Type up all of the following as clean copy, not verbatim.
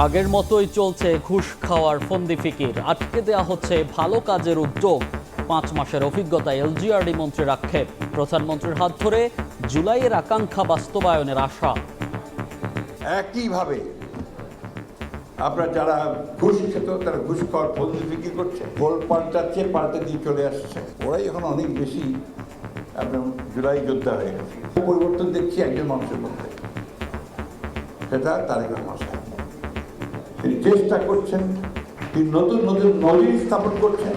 আগের মতোই চলছে ঘুষ খাওয়ার ফন্দি ফিকির। আটকে দেওয়া হচ্ছে ভালো কাজের উদ্যোগ। 5 মাসের অভিজ্ঞতায় এলজিআরডি মন্ত্রীর আক্ষেপ। প্রধানমন্ত্রীর হাত ধরে জুলাইয়ের আকাঙ্ক্ষা বাস্তবায়নের আশা। একইভাবে আপনার যারা ঘুষ খেত তারা ঘুষ খাওয়ার ফন্দি বিক্রি করছে, গোল পাল্টাচ্ছে, পাল্টে দিয়ে চলে আসছে। ওরাই এখন অনেক বেশি আপনার জুলাই যোদ্ধা হয়ে গেছে। পরিবর্তন দেখছি একজন মানুষের মধ্যে, সেটা তারেক রহমান সাহেব। তিনি চেষ্টা করছেন, তিনি নতুন নতুন নজির স্থাপন করছেন।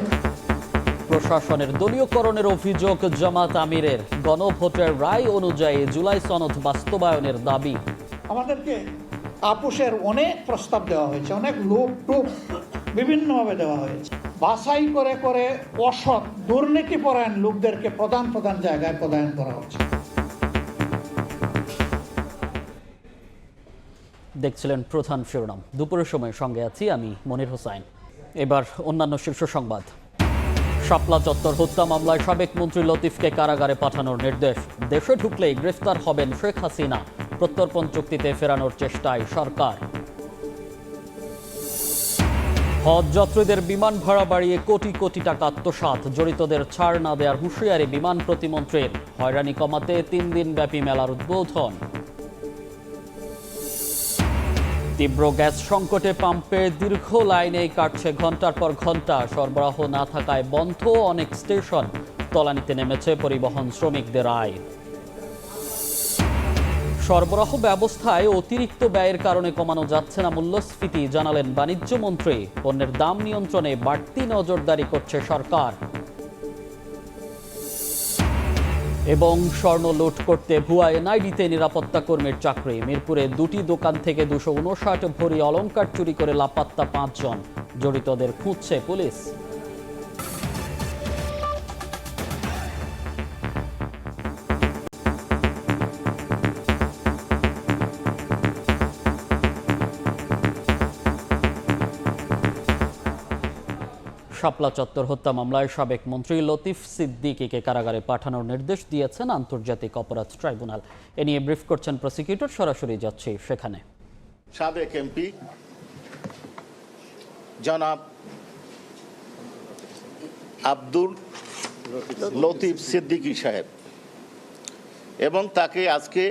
প্রশাসনের দলীয়করণের অভিযোগ জামাত আমিরের। গণভোটের রায় অনুযায়ী জুলাই সনদ বাস্তবায়নের দাবি। আমাদেরকে আপোষের অনেক প্রস্তাব দেওয়া হয়েছে, অনেক লোক টোপ বিভিন্নভাবে দেওয়া হয়েছে। বাছাই করে করে অসৎ দুর্নীতিপরায়ণ লোকদেরকে প্রধান প্রধান জায়গায় প্রদান করা হচ্ছে। দেখছিলেন প্রধান শিরোনাম। দুপুরের সময় সঙ্গে আছি আমি মনির হোসাইন। এবার অন্যান্য শীর্ষ সংবাদ। শাপলা চত্বর হত্যা মামলায় সাবেক মন্ত্রী লতিফকে কারাগারে পাঠানোর নির্দেশ। দেশে ঢুকলেই গ্রেফতার হবেন শেখ হাসিনা। প্রত্যর্পণ চুক্তিতে ফেরানোর চেষ্টায় সরকার। হজ যাত্রীদের বিমান ভাড়া বাড়িয়ে কোটি কোটি টাকা আত্মসাৎ। জড়িতদের ছাড় না দেওয়ার হুঁশিয়ারি বিমান প্রতিমন্ত্রীর। হয়রানি কমাতে 3 দিনব্যাপী মেলার উদ্বোধন। তীব্র গ্যাস সংকটে পাম্পে দীর্ঘ লাইনেই কাটছে ঘন্টার পর ঘন্টা। সরবরাহ না থাকায় বন্ধ অনেক স্টেশন। তলানিতে নেমেছে পরিবহন শ্রমিকদের আয়। সরবরাহ ব্যবস্থায় অতিরিক্ত ব্যয়ের কারণে কমানো যাচ্ছে না মূল্যস্ফীতি, জানালেন বাণিজ্য মন্ত্রী। পণ্যের দাম নিয়ন্ত্রণে বাড়তি নজরদারি করছে সরকার। এবং স্বর্ণ লুট করতে ভুয়া এনআইডিতে নিরাপত্তা কর্মীর চাকরি। মিরপুরে 2টি দোকান থেকে 259 ভরি অলংকার চুরি করে লাপাত্তা 5 জন। জড়িতদের খুঁজছে পুলিশ। শাপলা চত্বর হত্যা মামলায় সাবেক মন্ত্রী লতিফ সিদ্দিকীকে কারাগারে পাঠানোর নির্দেশ দিয়েছেন আন্তর্জাতিক অপরাধ ট্রাইব্যুনাল। এ নিয়ে ব্রিফ করছেন প্রসিকিউটর। সরাসরি যাচ্ছে সেখানে। সাবেক এমপি জনাব আব্দুল লতিফ সিদ্দিকী সাহেব এবং তাকে আজকে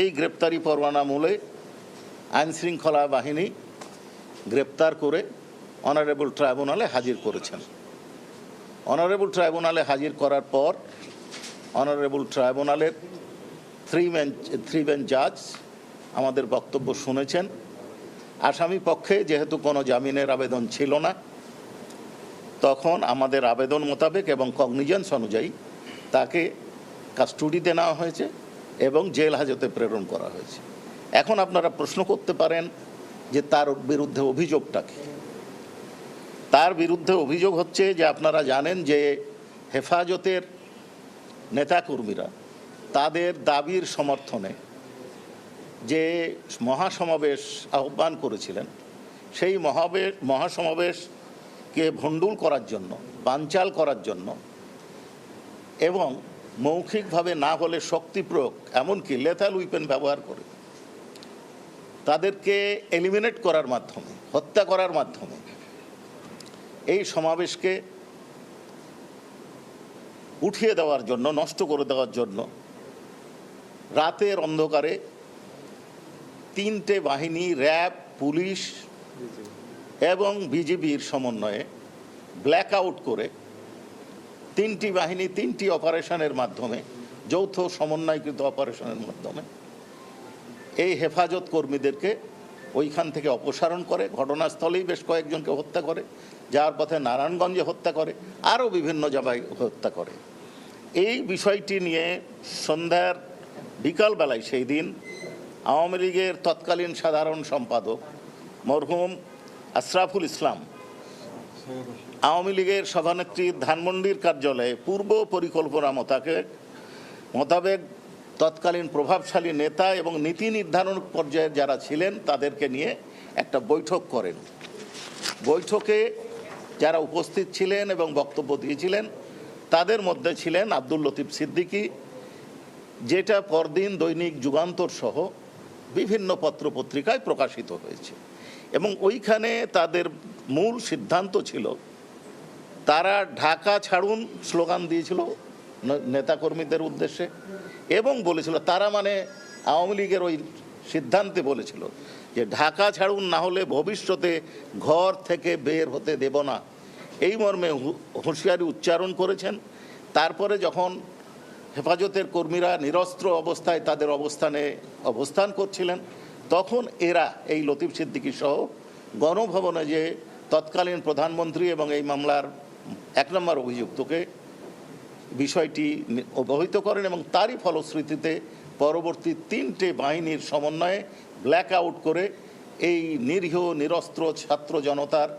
এই গ্রেপ্তারি পরোয়ানা মূলে আইন শৃঙ্খলা বাহিনী গ্রেপ্তার করে অনারেবল ট্রাইব্যুনালে হাজির করেছেন। অনারেবল ট্রাইব্যুনালে হাজির করার পর অনারেবল ট্রাইব্যুনালের থ্রি বেঞ্চ জাজ আমাদের বক্তব্য শুনেছেন। আসামি পক্ষে যেহেতু কোনো জামিনের আবেদন ছিল না, তখন আমাদের আবেদন মোতাবেক এবং কগনিজেন্স অনুযায়ী তাকে কাস্টডিতে নেওয়া হয়েছে এবং জেল হাজতে প্রেরণ করা হয়েছে। এখন আপনারা প্রশ্ন করতে পারেন যে তার বিরুদ্ধে অভিযোগটা কি। তার বিরুদ্ধে অভিযোগ হচ্ছে যে আপনারা জানেন যে হেফাজতের নেতাকর্মীরা তাদের দাবির সমর্থনে যে মহাসমাবেশ আহ্বান করেছিলেন, সেই মহাসমাবেশকে ভণ্ডুল করার জন্য, বানচাল করার জন্য এবং মৌখিকভাবে না হলে শক্তি প্রয়োগ, এমনকি লেথাল উইপেন ব্যবহার করে তাদেরকে এলিমিনেট করার মাধ্যমে, হত্যা করার মাধ্যমে এই সমাবেশকে উঠিয়ে দেওয়ার জন্য, নষ্ট করে দেওয়ার জন্য রাতের অন্ধকারে 3টে বাহিনী, র্যাব, পুলিশ এবং বিজিবির সমন্বয়ে ব্ল্যাক আউট করে 3টি বাহিনী 3টি অপারেশনের মাধ্যমে, যৌথ সমন্বয়কৃত অপারেশনের মাধ্যমে এই হেফাজত কর্মীদেরকে ওইখান থেকে অপসারণ করে। ঘটনাস্থলেই বেশ কয়েকজনকে হত্যা করে, যাওয়ার পথে নারায়ণগঞ্জে হত্যা করে, আরও বিভিন্ন জায়গায় হত্যা করে। এই বিষয়টি নিয়ে সন্ধ্যার বিকালবেলায় সেই দিন আওয়ামী লীগের তৎকালীন সাধারণ সম্পাদক মরহুম আশরাফুল ইসলাম আওয়ামী লীগের সভানেত্রীর ধানমন্ডির কার্যালয়ে পূর্ব পরিকল্পনা মোতাবেক তৎকালীন প্রভাবশালী নেতা এবং নীতি নির্ধারণ পর্যায়ে যারা ছিলেন তাদেরকে নিয়ে একটা বৈঠক করেন। বৈঠকে যারা উপস্থিত ছিলেন এবং বক্তব্য দিয়েছিলেন তাদের মধ্যে ছিলেন আব্দুল লতিফ সিদ্দিকী, যেটা পরদিন দৈনিক যুগান্তর সহ বিভিন্ন পত্রপত্রিকায় প্রকাশিত হয়েছে এবং ওইখানে তাদের মূল সিদ্ধান্ত ছিল তারা ঢাকা ছাড়ুন স্লোগান দিয়েছিল নেতাকর্মীদের উদ্দেশ্যে এবং বলেছিল তারা মানে আওয়ামী লীগের ওই সিদ্ধান্তে বলেছিল যে ঢাকা ছাড়ুন, না হলে ভবিষ্যতে ঘর থেকে বের হতে দেব না, এই মর্মে হুঁশিয়ারি উচ্চারণ করেছেন। তারপরে যখন হেফাজতের কর্মীরা নিরস্ত্র অবস্থায় তাদের অবস্থান করছিলেন, তখন এরা এই লতিফ সিদ্দিকী সহ গণভবনে যে তৎকালীন প্রধানমন্ত্রী এবং এই মামলার 1 নম্বর অভিযুক্তকে বিষয়টি অবহিত করেন এবং তারই ফলশ্রুতিতে পরবর্তী 3টে বাহিনীর সমন্বয়ে ব্ল্যাক আউট করে এই নিরীহ নিরস্ত্র ছাত্র জনতার,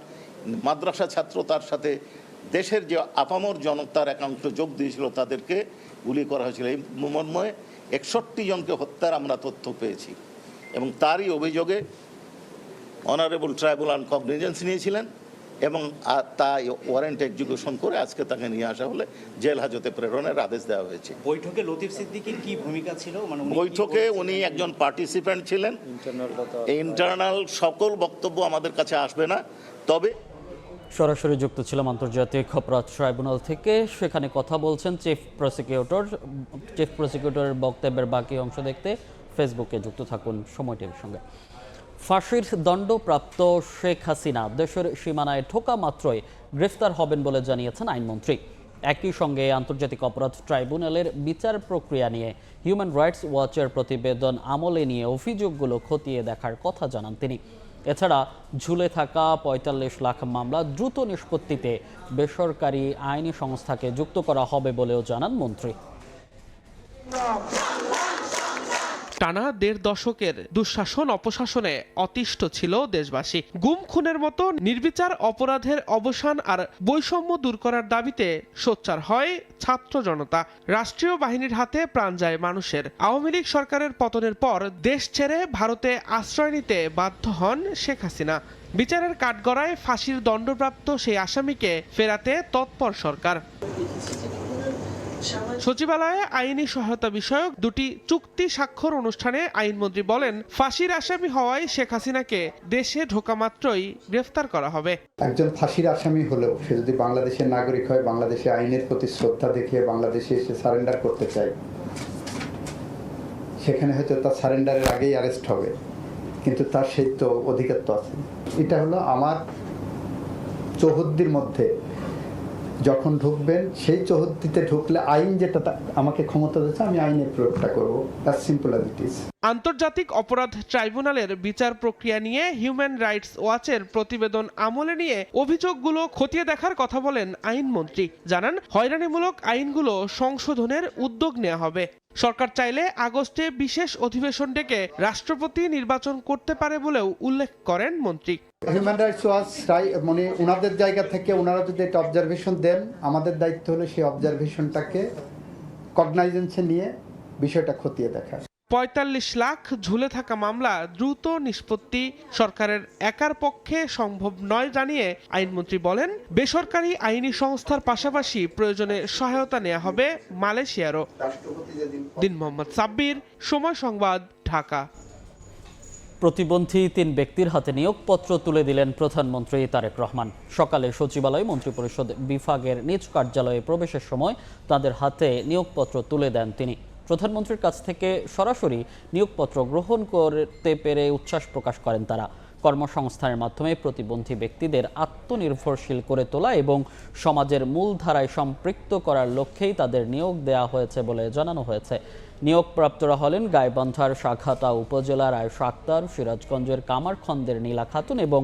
মাদ্রাসা ছাত্র, তার সাথে দেশের যে আপামর জনতার একাংশ যোগ দিয়েছিল তাদেরকে গুলি করা হয়েছিল। এই মর্মে 61 জনকে হত্যার আমরা তথ্য পেয়েছি এবং তারই অভিযোগে অনারেবল ট্রাইব্যুনাল কগনিজেন্স নিয়েছিলেন এবং তাই ওয়ারেন্ট এক্সিকিউশন করে আজকে তাকে নিয়ে আসা হলে জেল হাজতে প্রেরণের আদেশ দেওয়া হয়েছে। বৈঠকে লতিফ সিদ্দিকীর কি ভূমিকা ছিল? বৈঠকে উনি একজন পার্টিসিপেন্ট ছিলেন। ইন্টারনাল সকল বক্তব্য আমাদের কাছে আসবে না, তবে সরাসরি যুক্ত ছিলাম আন্তর্জাতিক অপরাধ ট্রাইব্যুনাল থেকে। সেখানে কথা বলছেন চিফ প্রসিকিউটরের বক্তব্যের বাকি অংশ দেখতে ফেসবুকে যুক্ত থাকুন সময় টিভির সঙ্গে। ফাঁসির দণ্ডপ্রাপ্ত শেখ হাসিনা দেশের সীমানায় ঢোকা মাত্রই গ্রেফতার হবেন বলে জানিয়েছেন আইনমন্ত্রী। একই সঙ্গে আন্তর্জাতিক অপরাধ ট্রাইব্যুনালের বিচার প্রক্রিয়া নিয়ে হিউম্যান রাইটস ওয়াচের প্রতিবেদন আমলে নিয়ে অভিযোগগুলো খতিয়ে দেখার কথা জানান তিনি। এছাড়া ঝুলে থাকা ৪৫ লাখ মামলা দ্রুত নিষ্পত্তিতে বেসরকারি আইনি সংস্থাকে যুক্ত করা হবে বলেও জানান মন্ত্রী। টানা ১.৫ দশকের দুঃশাসন অপশাসনে অতিষ্ঠ ছিল দেশবাসী। গুম খুনের মতো নির্বিচার অপরাধের অবসান আর বৈষম্য দূর করার দাবিতে সোচ্চার হয় ছাত্র জনতা। রাষ্ট্রীয় বাহিনীর হাতে প্রাণ যায় মানুষের। আওয়ামী লীগ সরকারের পতনের পর দেশ ছেড়ে ভারতে আশ্রয় নিতে বাধ্য হন শেখ হাসিনা। বিচারের কাঠগড়ায় ফাঁসির দণ্ডপ্রাপ্ত সেই আসামিকে ফেরাতে তৎপর সরকার। সচিবালয়ে আইনি সহায়তা বিষয়ক 2টি চুক্তি স্বাক্ষর অনুষ্ঠানে আইনমন্ত্রী বলেন, ফাঁসির আসামি হওয়ায় শেখ হাসিনাকে দেশে ঢোকা মাত্রই গ্রেফতার করা হবে। একজন ফাঁসির আসামি হলেও সে যদি বাংলাদেশের নাগরিক হয়, বাংলাদেশে আইনের প্রতি শ্রদ্ধা দেখিয়ে বাংলাদেশে এসে সারেন্ডার করতে চায়, সেখানে হয়তো তার সারেন্ডারের আগেই অ্যারেস্ট হবে, কিন্তু তার সেই তো অধিকার তো আছে। এটা হলো আমার চৌহদ্দির মধ্যে যখন ঢুকবেন, সেই চৌহদ্দিতে ঢুকলে আইন যেটা আমাকে ক্ষমতা দিচ্ছে, আমি আইনের প্রয়োগটা করবো। That's simple as it is. আন্তর্জাতিক অপরাধ ট্রাইব্যুনালের বিচার প্রক্রিয়া নিয়ে হিউম্যান রাইটস ওয়াচের প্রতিবেদন আমলে নিয়ে অভিযোগগুলো খতিয়ে দেখার কথা বলেন আইনমন্ত্রী। জানান, হয়রানিমূলক আইনগুলো সংশোধনের উদ্যোগ নেওয়া হবে। সরকার চাইলে আগস্টে বিশেষ অধিবেশন ডেকে রাষ্ট্রপতি নির্বাচন করতে পারে বলেও উল্লেখ করেন মন্ত্রী। হিউম্যান রাইটস ওয়াচ মানে ওনাদের জায়গা থেকে ওনারা যদি একটা অবজারভেশন দেন, আমাদের দায়িত্ব হলো সেই অবজারভেশনটাকে কগনাইজেন্সে নিয়ে বিষয়টা খতিয়ে দেখা। ৪৫ লাখ ঝুলে থাকা মামলা দ্রুত নিষ্পত্তি সরকারের একার পক্ষে সম্ভব নয় জানিয়ে আইনমন্ত্রী বলেন, বেসরকারি আইনি সংস্থার পাশাপাশি প্রয়োজনে সহায়তা নেওয়া হবে মালয়েশিয়ারও। দিন মোহাম্মদ সাব্বির, সময় সংবাদ, ঢাকা। প্রতিবন্ধী 3 ব্যক্তির হাতে নিয়োগপত্র তুলে দিলেন প্রধানমন্ত্রী তারেক রহমান। সকালে সচিবালয় মন্ত্রিপরিষদ বিভাগের নিজ কার্যালয়ে প্রবেশের সময় তাদের হাতে নিয়োগপত্র তুলে দেন তিনি। প্রধানমন্ত্রীর কাছ থেকে সরাসরি নিয়োগপত্র গ্রহণ করতে পেরে উচ্ছ্বাস প্রকাশ করেন তারা। কর্মসংস্থানের মাধ্যমে প্রতিবন্ধী ব্যক্তিদের আত্মনির্ভরশীল করে তোলা এবং সমাজের মূলধারায় সম্পৃক্ত করার লক্ষ্যেই তাদের নিয়োগ দেওয়া হয়েছে বলে জানানো হয়েছে। নিয়োগপ্রাপ্তরা হলেন গাইবান্ধার সাঘাটা উপজেলার আয়েশা আক্তার, সিরাজগঞ্জের কামারখন্দের নীলা খাতুন এবং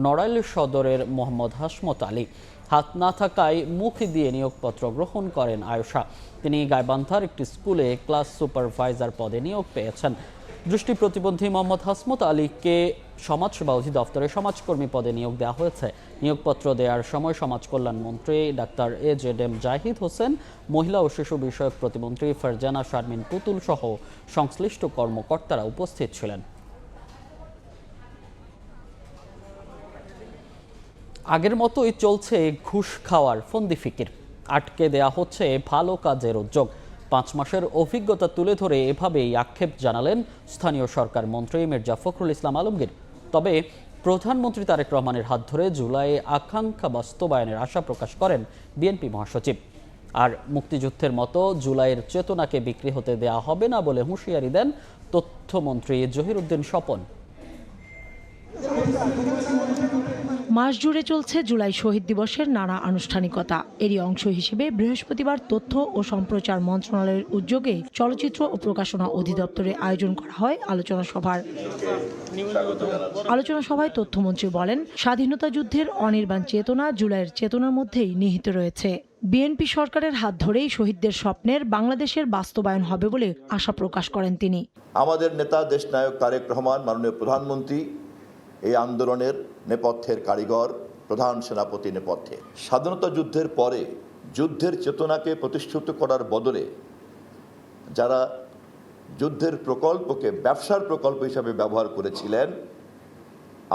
নড়াইল সদরের মোহাম্মদ হাসমত আলী। হাত না থাকায় মুখ দিয়ে নিয়োগপত্র গ্রহণ করেন আয়েশা। তিনি গাইবান্ধার একটি স্কুলে ক্লাস সুপারভাইজার পদে নিয়োগ পেয়েছেন। দৃষ্টি প্রতিবন্ধী মোহাম্মদ হাসমত আলীকে সমাজসেবা অধিদপ্তরে সমাজকর্মী পদে নিয়োগ দেওয়া হয়েছে। নিয়োগপত্র দেওয়ার সময় সমাজ কল্যাণ মন্ত্রী ডাক্তার AJM জাহিদ হোসেন, মহিলা ও শিশু বিষয়ক প্রতিমন্ত্রী ফারজানা শারমিন পুতুল সহ সংশ্লিষ্ট কর্মকর্তারা উপস্থিত ছিলেন। আগের মতোই চলছে ঘুষ খাওয়ার ফন্দি ফিকির। আটকে দেয়া হচ্ছে ভালো কাজের উদ্যোগ। 5 মাসের অভিজ্ঞতা তুলে ধরে এভাবেই আক্ষেপ জানালেন স্থানীয় সরকার মন্ত্রী মির্জা ফখরুল ইসলাম আলমগীর। তবে প্রধানমন্ত্রী তারেক রহমানের হাত ধরে জুলাইয়ে আকাঙ্ক্ষা বাস্তবায়নের আশা প্রকাশ করেন বিএনপি মহাসচিব। আর মুক্তিযুদ্ধের মতো জুলাইয়ের চেতনাকে বিক্রি হতে দেয়া হবে না বলে হুঁশিয়ারি দেন তথ্যমন্ত্রী জহিরুদ্দিন স্বপন। মাস জুড়ে চলছে জুলাই শহীদ দিবসের নানা আনুষ্ঠানিকতা। এরই অংশ হিসেবে বৃহস্পতিবার তথ্য ও সম্প্রচার মন্ত্রণালয়ের উদ্যোগে চলচ্চিত্র ও প্রকাশনা অধিদপ্তরে আয়োজন করা হয় আলোচনা সভার। আলোচনা সভায় তথ্যমন্ত্রী বলেন, স্বাধীনতা যুদ্ধের অনির্বাণ চেতনা জুলাইয়ের চেতনার মধ্যেই নিহিত রয়েছে। বিএনপি সরকারের হাত ধরেই শহীদদের স্বপ্নের বাংলাদেশের বাস্তবায়ন হবে বলে আশা প্রকাশ করেন তিনি। আমাদের নেতা দেশনায়ক তারেক রহমান মাননীয় প্রধানমন্ত্রী এই আন্দোলনের নেপথ্যের কারিগর, প্রধান সেনাপতি নেপথ্যে। স্বাধীনতা যুদ্ধের পরে যুদ্ধের চেতনাকে প্রতিষ্ঠিত করার বদলে যারা যুদ্ধের প্রকল্পকে ব্যবসার প্রকল্প হিসাবে ব্যবহার করেছিলেন,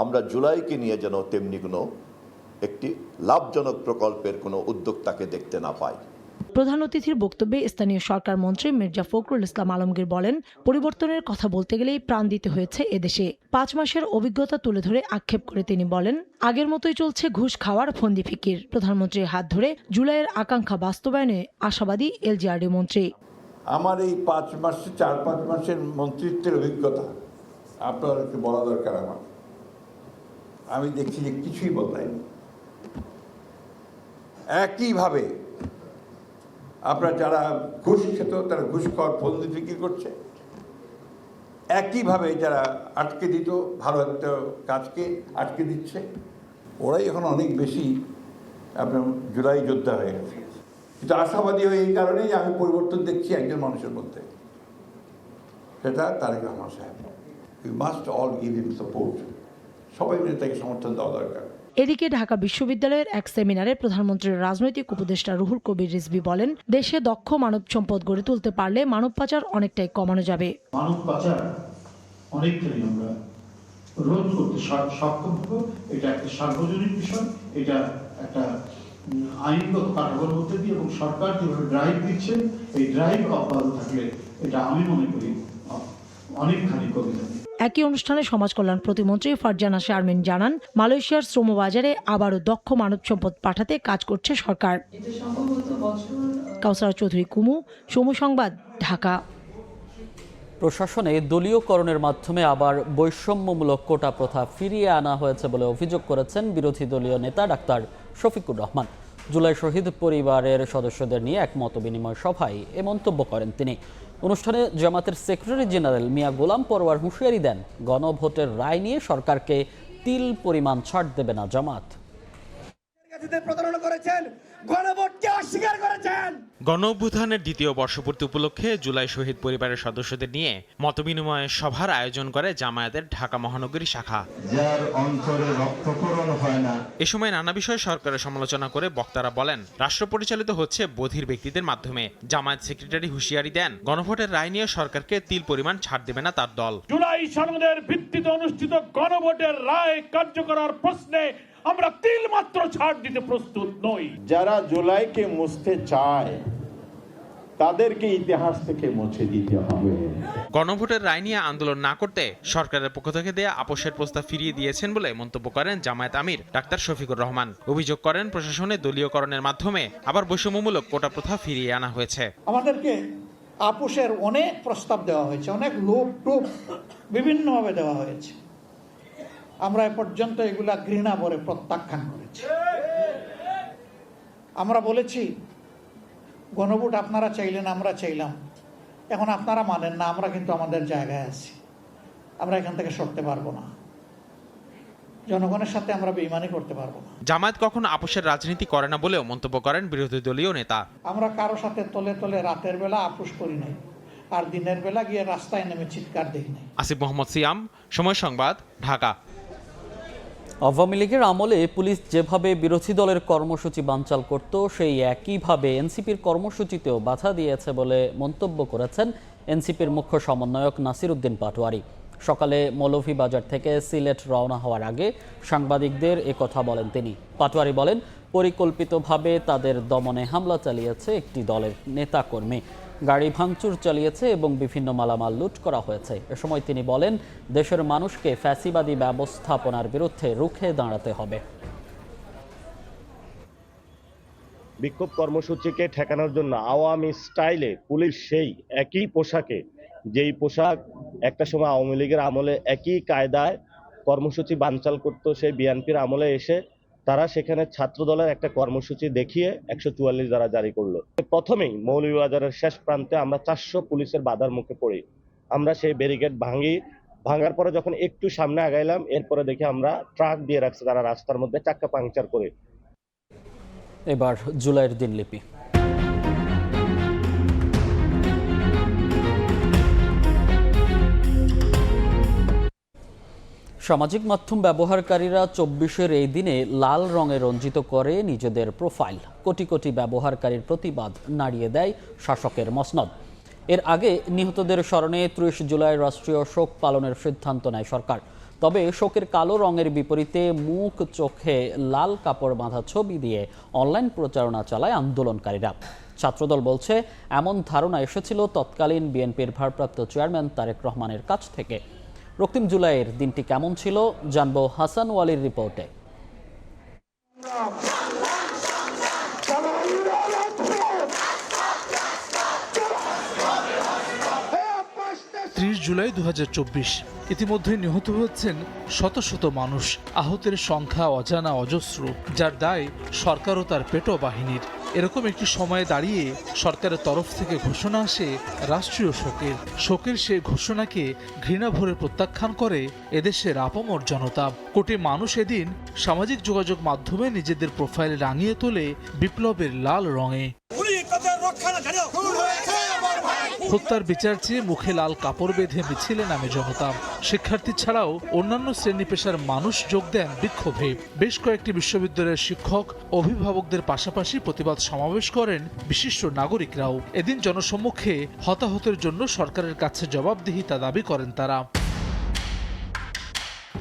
আমরা জুলাইকে নিয়ে যেন তেমনি কোনো একটি লাভজনক প্রকল্পের কোনো উদ্যোক্তাকে দেখতে না পাই। প্রধান অতিথির বক্তব্যে স্থানীয় সরকার মন্ত্রী মির্জা ফখরুল ইসলাম আলমগীর বলেন, পরিবর্তনের কথা বলতে গেলেই প্রাণ দিতে হয়েছে এদেশে। 5 মাসের অভিজ্ঞতা তুলে ধরে আক্ষেপ করে তিনি বলেন, আগের মতোই চলছে ঘুষ খাওয়ার ফন্দি ফিকির। প্রধানমন্ত্রীর হাত ধরে জুলাইয়ের আকাঙ্ক্ষা বাস্তবায়নে আশাবাদী এলজিআরডি মন্ত্রী। আমার এই 4-5 মাসের মন্ত্রিত্বের অভিজ্ঞতা আপনাদেরকে বলা দরকার। আমি দেখছি যে কিছুই বদলায়নি। একইভাবে আপনার যারা ঘুষ খেত তারা ঘুষ খাওয়ার ফন্দি বিক্রি করছে। একইভাবে যারা আটকে দিত ভালো একটা কাজকে আটকে দিচ্ছে, ওরাই এখন অনেক বেশি আপনার জুলাই যোদ্ধা হয়ে গেছে। কিন্তু আশাবাদী হয়ে এই কারণেই আমি পরিবর্তন দেখছি একজন মানুষের মধ্যে, সেটা তারেক রহমান সাহেব। We must all give him support. সবাই মিলে তাকে সমর্থন দেওয়া দরকার। এদিকে ঢাকা বিশ্ববিদ্যালয়ের এক সেমিনারে প্রধানমন্ত্রীর রাজনৈতিক উপদেষ্টা রুহুল কবির রিজভী বলেন, দেশে দক্ষ মানব সম্পদ গড়ে তুলতে পারলে মানব পাচার অনেকটাই কমানো যাবে। মানব পাচার অনেকটাই আমরা রোধ করতে সক্ষম হব। এটা একটা সার্বজনীন বিষয়, এটা একটা আইনগত কাঠামোর মধ্যে দিয়ে এবং সরকার যেভাবে ড্রাইভ দিচ্ছে, এই ড্রাইভ অব্যাহত থাকলে এটা আমি মনে করি অনেকখানি কমে যাবে। একই অনুষ্ঠানে সমাজ কল্যাণ প্রতিমন্ত্রী ফারজানা শারমিন জানান, মালয়েশিয়ার শ্রমবাজারে আবারও দক্ষ মানব সম্পদ পাঠাতে কাজ করছে সরকার। কাউসারা চৌধুরী কুমু, সময় সংবাদ, ঢাকা। প্রশাসনে দলীয়করণের মাধ্যমে আবার বৈষম্যমূলক কোটা প্রথা ফিরিয়ে আনা হয়েছে বলে অভিযোগ করেছেন বিরোধী দলীয় নেতা ডাক্তার শফিকুর রহমান। জুলাই শহীদ পরিবারের সদস্যদের নিয়ে এক মতবিনিময় সভায় এ মন্তব্য করেন তিনি। অনুষ্ঠানে জামাতের সেক্রেটারি জেনারেল মিয়া গোলাম পরওয়ার হুঁশিয়ারি দেন, গণভোটের রায় নিয়ে সরকারকে তিল পরিমাণ ছাড় দেবে না জামাত। গণঅভ্যুত্থানের দ্বিতীয় বর্ষপূর্তি উপলক্ষে জুলাই শহীদ পরিবারের সদস্যদের নিয়ে মতবিনিময় সভার আয়োজন করে জামায়াতের ঢাকা মহানগরী শাখা। এ সময় নানা বিষয়ে সরকারের সমালোচনা করে বক্তারা বলেন, রাষ্ট্র পরিচালিত হচ্ছে বধির ব্যক্তিদের মাধ্যমে। জামায়াত সেক্রেটারি হুঁশিয়ারি দেন, গণভোটের রায় নিয়ে সরকারকে তিল পরিমাণ ছাড় দেবে না তার দল। জুলাই সনদের ভিত্তিতে অনুষ্ঠিত গণভোটের রায় কার্যকর প্রশ্নে আমরা তিল মাত্র ছাড় দিতে প্রস্তুত নই। যারা জুলাইকে মুছতে চায় তাদেরকে ইতিহাস থেকে মুছে দিতে হবে। গণভোটের রায় নিয়ে আন্দোলন না করতে সরকারের পক্ষ থেকে দেয়া আপোষের প্রস্তাব ফিরিয়ে দিয়েছেন বলে মন্তব্য করেন জামায়াত আমির ডাক্তার শফিকুর রহমান। অভিযোগ করেন, প্রশাসনে দলীয়করণের মাধ্যমে আবার বৈষম্যমূলক কোটা প্রথা ফিরিয়ে আনা হয়েছে। আমাদেরকে আপোষের অনেক প্রস্তাব দেওয়া হয়েছে, অনেক লোক টোপ বিভিন্নভাবে দেওয়া হয়েছে। আমরা এ পর্যন্ত এগুলা ঘৃণা ভরে প্রত্যাখ্যান করেছি। আমরা বলেছি, গণভোট আপনারা চাইলেন, আমরা চাইলাম, এখন আপনারা মানেন না, আমরা কিন্তু আমাদের জায়গায় আছি, আমরা এখান থেকে সরতে পারবো না, জনগণের সাথে আমরা বেইমানি করতে পারবো না। জামায়াত কখনো আপোষের রাজনীতি করে না বলেও মন্তব্য করেন বিরোধী দলীয় নেতা। আমরা কারো সাথে তলে তলে রাতের বেলা আপোষ করি নাই, আর দিনের বেলা গিয়ে রাস্তায় নেমে চিৎকার দেই নাই। আসিফ মোহাম্মদ সিয়াম, সময় সংবাদ, ঢাকা। আওয়ামী লীগের আমলে পুলিশ যেভাবে বিরোধী দলের কর্মসূচি বানচাল করত, সেই একইভাবে এনসিপির কর্মসূচিতেও বাধা দিয়েছে বলে মন্তব্য করেছেন এনসিপির মুখ্য সমন্বয়ক নাসির উদ্দিন পাটোয়ারি। সকালে মৌলভীবাজার থেকে সিলেট রওনা হওয়ার আগে সাংবাদিকদের একথা বলেন তিনি। পাটোয়ারি বলেন, পরিকল্পিতভাবে তাদের দমনে হামলা চালিয়েছে একটি দলের নেতাকর্মী। গাড়ি ভাঙচুর চালিয়েছে এবং বিভিন্ন মালামাল লুট করা হয়েছে। এ সময় তিনি বলেন, দেশের মানুষকে ফ্যাসিবাদী ব্যবস্থাপনার বিরুদ্ধে রুখে দাঁড়াতে হবে। বিক্ষোভ কর্মসূচিকে ঠেকানোর জন্য আওয়ামী স্টাইলে পুলিশ সেই একই পোশাকে, যেই পোশাক একটা সময় আওয়ামী লীগের আমলে একই কায়দায় কর্মসূচি বানচাল করতো, সেই বিএনপির আমলে এসে তারা সেখানে ছাত্রদলের একটা কর্মসূচি দেখিয়ে 144 ধারা জারি করলো। প্রথমেই মৌলভীবাজারের শেষ প্রান্তে আমরা 400 পুলিশের বাধার মুখে পড়ি। আমরা সেই ব্যারিকেড ভাঙার পরে যখন একটু সামনে আগাইলাম, এরপরে দেখি আমরা ট্রাক দিয়ে রাখছে তারা রাস্তার মধ্যে, চাক্কা পাংচার করে। এবার জুলাইয়ের দিনলিপি। সামাজিক মাধ্যম ব্যবহারকারীরা 24-এর এই দিনে লাল রঙে রঞ্জিত করে নিজেদের প্রোফাইল। কোটি কোটি ব্যবহারকারীর প্রতিবাদ নাড়িয়ে দেয় শাসকের মসনদ। এর আগে নিহতদের স্মরণে 30 জুলাই রাষ্ট্রীয় শোক পালনের সিদ্ধান্ত নেয় সরকার। তবে শোকের কালো রঙের বিপরীতে মুখ চোখে লাল কাপড় বাঁধা ছবি দিয়ে অনলাইন প্রচারণা চালায় আন্দোলনকারীরা। ছাত্রদল বলছে, এমন ধারণা এসেছিল তৎকালীন বিএনপির ভারপ্রাপ্ত চেয়ারম্যান তারেক রহমানের কাছ থেকে। রক্তিম জুলাইয়ের দিনটি কেমন ছিল জানবো হাসান ওয়ালির রিপোর্টে। 30 জুলাই 2024। ইতিমধ্যে নিহত হচ্ছেন শত শত মানুষ। আহতের সংখ্যা অজানা অজস্র, যার দায় সরকার ও তার পেটো বাহিনীর। এরকম একটি সময়ে দাঁড়িয়ে সরকারের তরফ থেকে ঘোষণা আসে রাষ্ট্রীয় শোকের সেই ঘোষণাকে ঘৃণা ভরে প্রত্যাখ্যান করে এদেশের আপামর জনতা। কোটি মানুষ এদিন সামাজিক যোগাযোগ মাধ্যমে নিজেদের প্রোফাইল রাঙিয়ে তোলে বিপ্লবের লাল রঙে। হত্যার বিচার চেয়ে মুখে লাল কাপড় বেঁধে মিছিলে নামে জনতা। শিক্ষার্থী ছাড়াও অন্যান্য শ্রেণী পেশার মানুষ যোগ দেন বিক্ষোভে। বেশ কয়েকটি বিশ্ববিদ্যালয়ের শিক্ষক, অভিভাবকদের পাশাপাশি প্রতিবাদ সমাবেশ করেন বিশিষ্ট নাগরিকরাও। এদিন জনসম্মুখে হতাহতের জন্য সরকারের কাছে জবাবদিহিতা দাবি করেন তারা।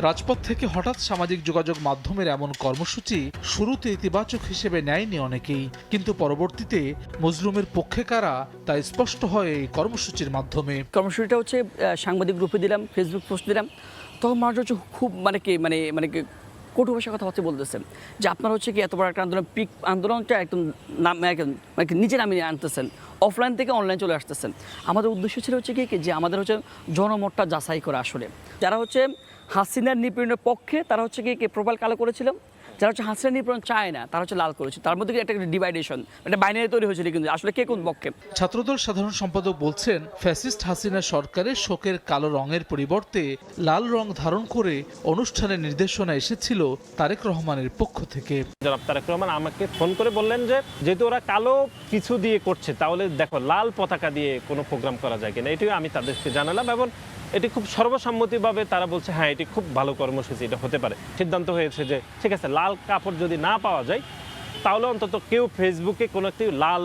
রাজপথ থেকে হঠাৎ সামাজিক যোগাযোগ মাধ্যমের এমন কর্মসূচি শুরুতে ইতিবাচক হিসেবে নেয়নি অনেকেই, কিন্তু পরবর্তীতে মজলুমের পক্ষে কারা তা স্পষ্ট হয় এই কর্মসূচির মাধ্যমে। কর্মসূচিটা হচ্ছে সাংবাদিক গ্রুপে দিলাম, ফেসবুক পোস্ট দিলাম, তখন মানুষ হচ্ছে খুব মানে কটু ভাষার কথা হচ্ছে বলতেছেন যে আপনারা হচ্ছে কি এত বড় একটা আন্দোলন, পিক আন্দোলনটা একদম নিচে নামিয়ে আনতেছেন, অফলাইন থেকে অনলাইন চলে আসতেছেন। আমাদের উদ্দেশ্য ছিল হচ্ছে কি যে আমাদের হচ্ছে জনমতটা যাচাই করা। আসলে যারা হচ্ছে হাসিনার নিপীড়নের পক্ষে তারা হচ্ছে কি প্রোফাইল কালো করেছিল, যারা হচ্ছে হাসিনার নিপীড়ন চায় না তারা হচ্ছে লাল করেছে। তার মধ্যে একটা ডিভাইডেশন, একটা বাইনারি তৈরি হয়েছিল, কিন্তু আসলে কে কোন পক্ষে। ছাত্রদল সাধারণ সম্পাদক বলছেন, ফ্যাসিস্ট হাসিনা সরকারের শোকের কালো রঙের পরিবর্তে লাল রং ধারণ করে অনুষ্ঠানের নির্দেশনা এসেছিল তারেক রহমানের পক্ষ থেকে। জনাব তারেক রহমান আমাকে ফোন করে বললেন যে যেহেতু ওরা কালো কিছু দিয়ে করছে, তাহলে দেখো লাল পতাকা দিয়ে কোনো প্রোগ্রাম করা যায় কিনা। এটিও আমি তাদেরকে জানালাম এবং এটি খুব সর্বসম্মতিভাবে তারা বলছে হ্যাঁ এটি খুব ভালো কর্মসূচি, এটা হতে পারে। সিদ্ধান্ত হয়েছে যে ঠিক আছে, লাল কাপড় যদি না পাওয়া যায় তাহলে অন্তত কেউ ফেসবুকে কোনো একটি লাল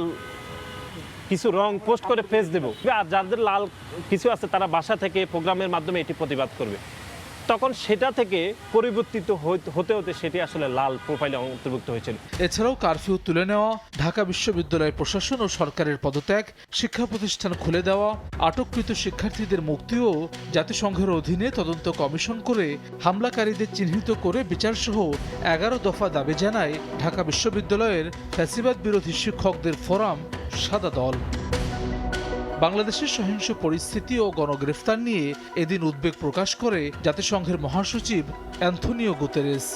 কিছু রং পোস্ট করে ফেস দেব, আর যাদের লাল কিছু আছে তারা বাসা থেকে প্রোগ্রামের মাধ্যমে এটি প্রতিবাদ করবে। তখন সেটা থেকে পরিবর্তিত হতে হতে সেটি আসলে লাল প্রোফাইলে অন্তর্ভুক্ত হয়েছিল। এছাড়াও কারফিউ তুলে নেওয়া, ঢাকা বিশ্ববিদ্যালয় প্রশাসন ও সরকারের পদত্যাগ, শিক্ষা প্রতিষ্ঠান খুলে দেওয়া, আটককৃত শিক্ষার্থীদের মুক্তিও জাতিসংঘের অধীনে তদন্ত কমিশন করে হামলাকারীদের চিহ্নিত করে বিচারসহ 11 দফা দাবি জানায় ঢাকা বিশ্ববিদ্যালয়ের ফ্যাসিবাদ বিরোধী শিক্ষকদের ফোরাম সাদা দল। বাংলাদেশের সহিংস পরিস্থিতি ও গণগ্রেফতার নিয়ে এদিন উদ্বেগ প্রকাশ করে জাতিসংঘের মহাসচিব অ্যান্থনিও গুতেরেস।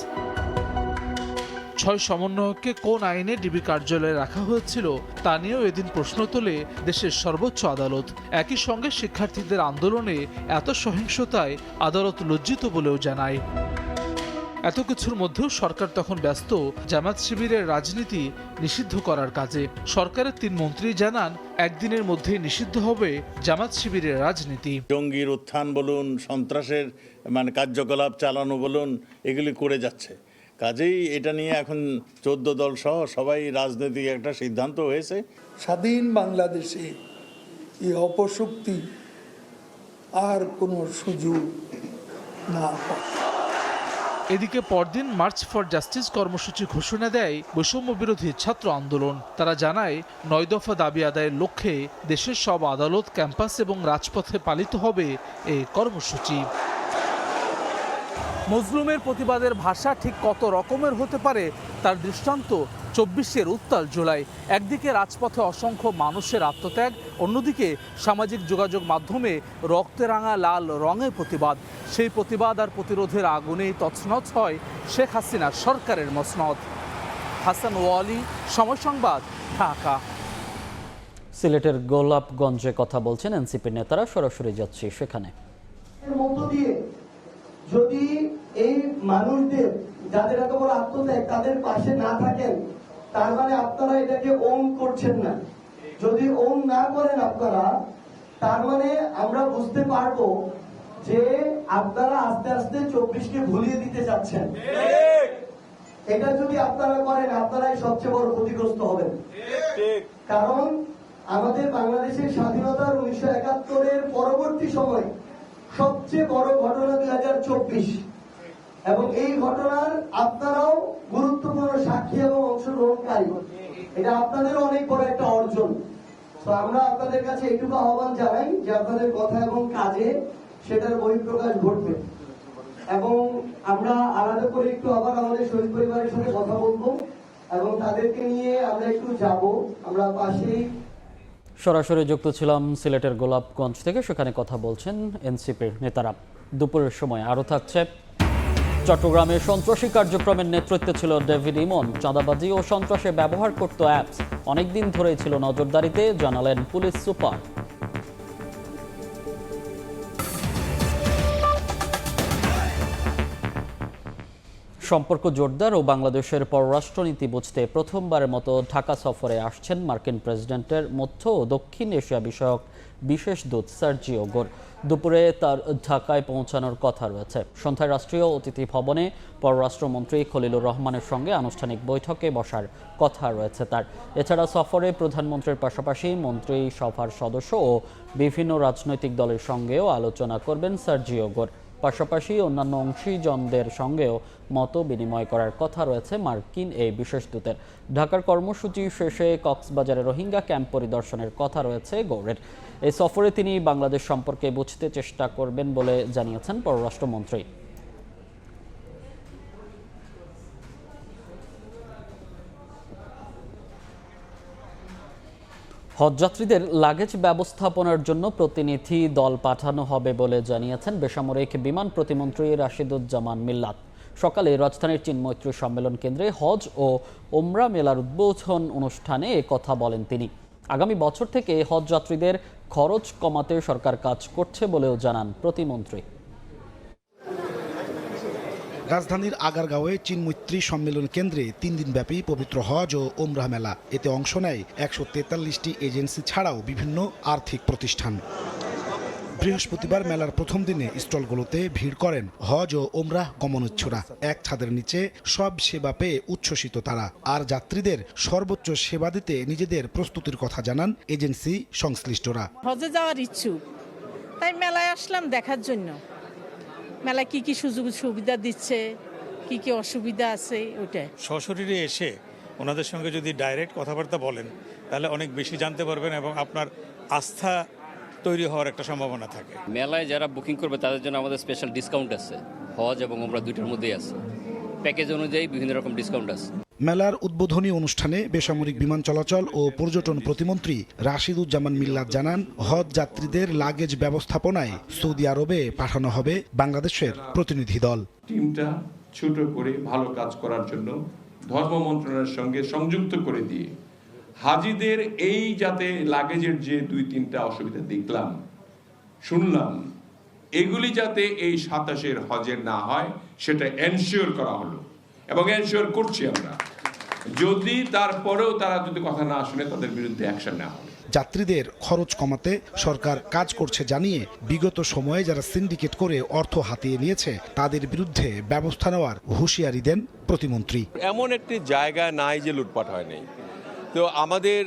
6 সমন্বয়ককে কোন আইনে ডিবি কার্যালয়ে রাখা হয়েছিল তা নিয়েও এদিন প্রশ্ন তোলে দেশের সর্বোচ্চ আদালত। একই সঙ্গে শিক্ষার্থীদের আন্দোলনে এত সহিংসতায় আদালত লজ্জিত বলেও জানায়। এত কিছুর মধ্যেও সরকার তখন ব্যস্ত জামাত শিবিরের রাজনীতি নিষিদ্ধ করার কাজে। সরকারের 3 মন্ত্রী জানান একদিনের মধ্যেই নিষিদ্ধ হবে জামাত শিবিরের রাজনীতি। জঙ্গির উত্থান বলুন, সন্ত্রাসের কার্যকলাপ চালানো বলুন, এগুলি করে যাচ্ছে। কাজেই এটা নিয়ে এখন 14 দল সহ সবাই রাজনৈতিক একটা সিদ্ধান্ত হয়েছে। স্বাধীন বাংলাদেশে এই অপশক্তি আর কোনো সুযোগ না পায়। এদিকে পরদিন মার্চ ফর জাস্টিস কর্মসূচি ঘোষণা দেয় বৈষম্য বিরোধী ছাত্র আন্দোলন। তারা জানায় 9 দফা দাবি আদায়ের লক্ষ্যে দেশের সব আদালত, ক্যাম্পাস এবং রাজপথে পালিত হবে এই কর্মসূচি। মজলুমের প্রতিবাদের ভাষা ঠিক কত রকমের হতে পারে তার দৃষ্টান্ত 24-এর উত্তাল জুলাই। একদিকে রাজপথে অসংখ্য মানুষের আত্মত্যাগ, অন্যদিকে সামাজিক যোগাযোগ মাধ্যমে রক্তে রাঙা লাল রঙের প্রতিবাদ। সেই প্রতিবাদ আর প্রতিরোধের আগুনেই তছনছ হয় শেখ হাসিনার সরকারের মসনদ। হাসান ওয়ালি, সময় সংবাদ, ঢাকা। সিলেটের গোলাপগঞ্জে কথা বলছেন এনসিপির নেতারা, সরাসরি যাচ্ছি সেখানে। এর মধ্য দিয়ে যদি এই মানুষদের যাদের এত বড় আত্মত্যাগ তাদের পাশে না থাকেন, তার মানে আপনারা এটাকে ওন করছেন না। যদি ওন না করেন আপনারা, তার মানে আমরা বুঝতে পারবো যে আপনারা আস্তে আস্তে 24কে ভুলিয়ে দিতে চাচ্ছেন। এটা যদি আপনারা করেন, আপনারাই সবচেয়ে বড় ক্ষতিগ্রস্ত হবেন। কারণ আমাদের বাংলাদেশের স্বাধীনতার 1971-এর পরবর্তী সময় সবচেয়ে বড় ঘটনা 2024, এবং এই ঘটনার আপনারাও গুরুত্বপূর্ণ সাক্ষী এবং অংশগ্রহণকারী। এটা আপনাদেরও অনেক বড় একটা অর্জন। তো আমরা আপনাদের কাছে এইটুকু আহ্বান জানাই যে আপনাদের কথা এবং কাজে সেটার বহিঃপ্রকাশ ঘটবে। এবং আমরা আলাদা করে একটু আবার আমাদের শহীদ পরিবারের সাথে কথা বলবো এবং তাদেরকে নিয়ে আমরা একটু যাব। আমরা পাশেই সরাসরি যুক্ত ছিলাম সিলেটের গোলাপগঞ্জ থেকে, সেখানে কথা বলছেন এনসিপির নেতারা। দুপুরের সময় আরও থাকছে। চট্টগ্রামে সন্ত্রাসী কার্যক্রমের নেতৃত্বে ছিল ডেভিড ইমন। চাঁদাবাজি ও সন্ত্রাসে ব্যবহার করত অ্যাপস, অনেকদিন ধরেই ছিল নজরদারিতে, জানালেন পুলিশ সুপার। সম্পর্ক জোরদার ও বাংলাদেশের পররাষ্ট্রনীতি বুঝতে প্রথমবারের মতো ঢাকা সফরে আসছেন মার্কিন প্রেসিডেন্টের মধ্য ও দক্ষিণ এশিয়া বিষয়ক বিশেষ দূত সার্জিও গোর। দুপুরে তার ঢাকায় পৌঁছানোর কথা রয়েছে। সন্ধ্যায় রাষ্ট্রীয় অতিথি ভবনে পররাষ্ট্রমন্ত্রী খলিলুর রহমানের সঙ্গে আনুষ্ঠানিক বৈঠকে বসার কথা রয়েছে তার। এছাড়া সফরে প্রধানমন্ত্রীর পাশাপাশি মন্ত্রী সভার সদস্য ও বিভিন্ন রাজনৈতিক দলের সঙ্গেও আলোচনা করবেন সার্জিও গোর। পাশাপাশি অন্যান্য অংশীজনদের সঙ্গেও মত বিনিময় করার কথা রয়েছে মার্কিন এই বিশেষ দূতের। ঢাকার কর্মসূচি শেষে কক্সবাজারে রোহিঙ্গা ক্যাম্প পরিদর্শনের কথা রয়েছে গৌড়ের। এই সফরে তিনি বাংলাদেশ সম্পর্কে বুঝতে চেষ্টা করবেন বলে জানিয়েছেন পররাষ্ট্রমন্ত্রী। হজযাত্রীদের লাগেজ ব্যবস্থাপনার জন্য প্রতিনিধি দল পাঠানো হবে বলে জানিয়েছেন বেসামরিক বিমান প্রতিমন্ত্রী রাশিদুজ্জামান মিল্লাত। সকালে রাজধানীর চিন্মৈত্রী সম্মেলন কেন্দ্রে হজ ও ওমরা মেলার উদ্বোধন অনুষ্ঠানে কথা বলেন তিনি। আগামী বছর থেকে হজযাত্রীদের খরচ কমাতে সরকার কাজ করছে বলেও জানান প্রতিমন্ত্রী। রাজধানীর আগারগাঁওয়ে চিন্মৈত্রী সম্মেলন কেন্দ্রে 3 দিনব্যাপী পবিত্র হজ ও ওমরাহ মেলা। এতে অংশ নেয় 143টি এজেন্সি ছাড়াও বিভিন্ন আর্থিক প্রতিষ্ঠান। বৃহস্পতিবার মেলার প্রথম দিনে স্টলগুলোতে ভিড় করেন হজ ও ওমরাহ গমনোচ্ছুরা। এক ছাদের নিচে সব সেবা পেয়ে উচ্ছ্বসিত তারা। আর যাত্রীদের সর্বোচ্চ সেবা দিতে নিজেদের প্রস্তুতির কথা জানান এজেন্সি সংশ্লিষ্টরা। হজে যাওয়ার ইচ্ছুক, তাই মেলায় আসলাম দেখার জন্য। মেলায় কি কি সুযোগ সুবিধা দিচ্ছে, কি কি অসুবিধা আছে, ওইটাই। সশরীরে এসে ওনাদের সঙ্গে যদি ডাইরেক্ট কথাবার্তা বলেন তাহলে অনেক বেশি জানতে পারবেন এবং আপনার আস্থা তৈরি হওয়ার একটা সম্ভাবনা থাকে। মেলায় যারা বুকিং করবে তাদের জন্য আমাদের স্পেশাল ডিসকাউন্ট আছে। হজ এবং ওমরাহ দুইটার মধ্যেই আছে, প্যাকেজ অনুযায়ী বিভিন্ন রকম ডিসকাউন্ট আছে। মেলার উদ্বোধনী অনুষ্ঠানে বেসামরিক বিমান চলাচল ও পর্যটন প্রতিমন্ত্রী রাশিদুজ্জামান মিল্লাত জানান, হজ যাত্রীদের লাগেজ ব্যবস্থাপনায় সৌদি আরবে পাঠানো হবে বাংলাদেশের প্রতিনিধি দল। টিমটা ছোট করে ভালো কাজ করার জন্য ধর্ম মন্ত্রণালয়ের সঙ্গে সংযুক্ত করে দিয়ে হাজিদের এই যাতে লাগেজের যে 2-3টা অসুবিধা দেখলাম শুনলাম, এগুলি যাতে এই 27-এর হজের না হয় সেটা এনশিওর করা হলো এবং এনশিওর করছি আমরা। যদি তারপরেও তারা যদি কথা না শুনে তাদের বিরুদ্ধে অ্যাকশন নেওয়া হবে। যাত্রীদের খরচ কমাতে সরকার কাজ করছে জানিয়ে বিগত সময়ে যারা সিন্ডিকেট করে অর্থ হাতিয়ে নিয়েছে তাদের বিরুদ্ধে ব্যবস্থা নেওয়ার হুঁশিয়ারি দেন প্রতিমন্ত্রী। এমন একটি জায়গা নাই যে লুটপাট হয় নাই। তো আমাদের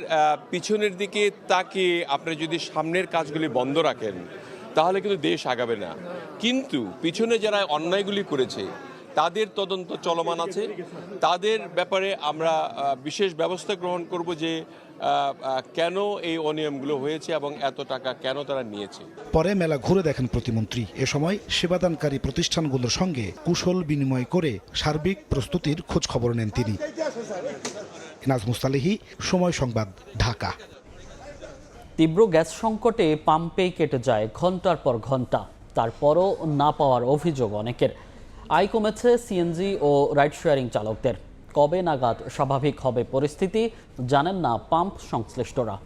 পিছনের দিকে তাকিয়ে আপনি যদি সামনের কাজগুলি বন্ধ রাখেন তাহলে কিন্তু দেশ আগাবে না। কিন্তু পিছনে যারা অন্যায়গুলি করেছে তাদের তদন্ত চলমান আছে। তাদের ব্যাপারে আমরা বিশেষ ব্যবস্থা গ্রহণ করব যে কেন এই অনিয়মগুলো হয়েছে এবং এত টাকা কেন তারা নিয়েছে। পরে মেলা ঘুরে দেখেন প্রতিমন্ত্রী। এ সময় সেবাদানকারী প্রতিষ্ঠানগুলোর সঙ্গে কুশল বিনিময় করে সার্বিক প্রস্তুতির খোঁজ খবর নেন তিনি। নাজমুস সালেহী, সময় সংবাদ, ঢাকা। তীব্র গ্যাস সংকটে পাম্পেই কেটে যায় ঘন্টার পর ঘন্টা, তারপরও না পাওয়ার অভিযোগ অনেকের। আয় কমেছে সিএনজি ও রাইড শেয়ারিং চালকদের। কবে নাগাদ স্বাভাবিক হবে পরিস্থিতি জানেন না পাম্প সংশ্লিষ্টরা।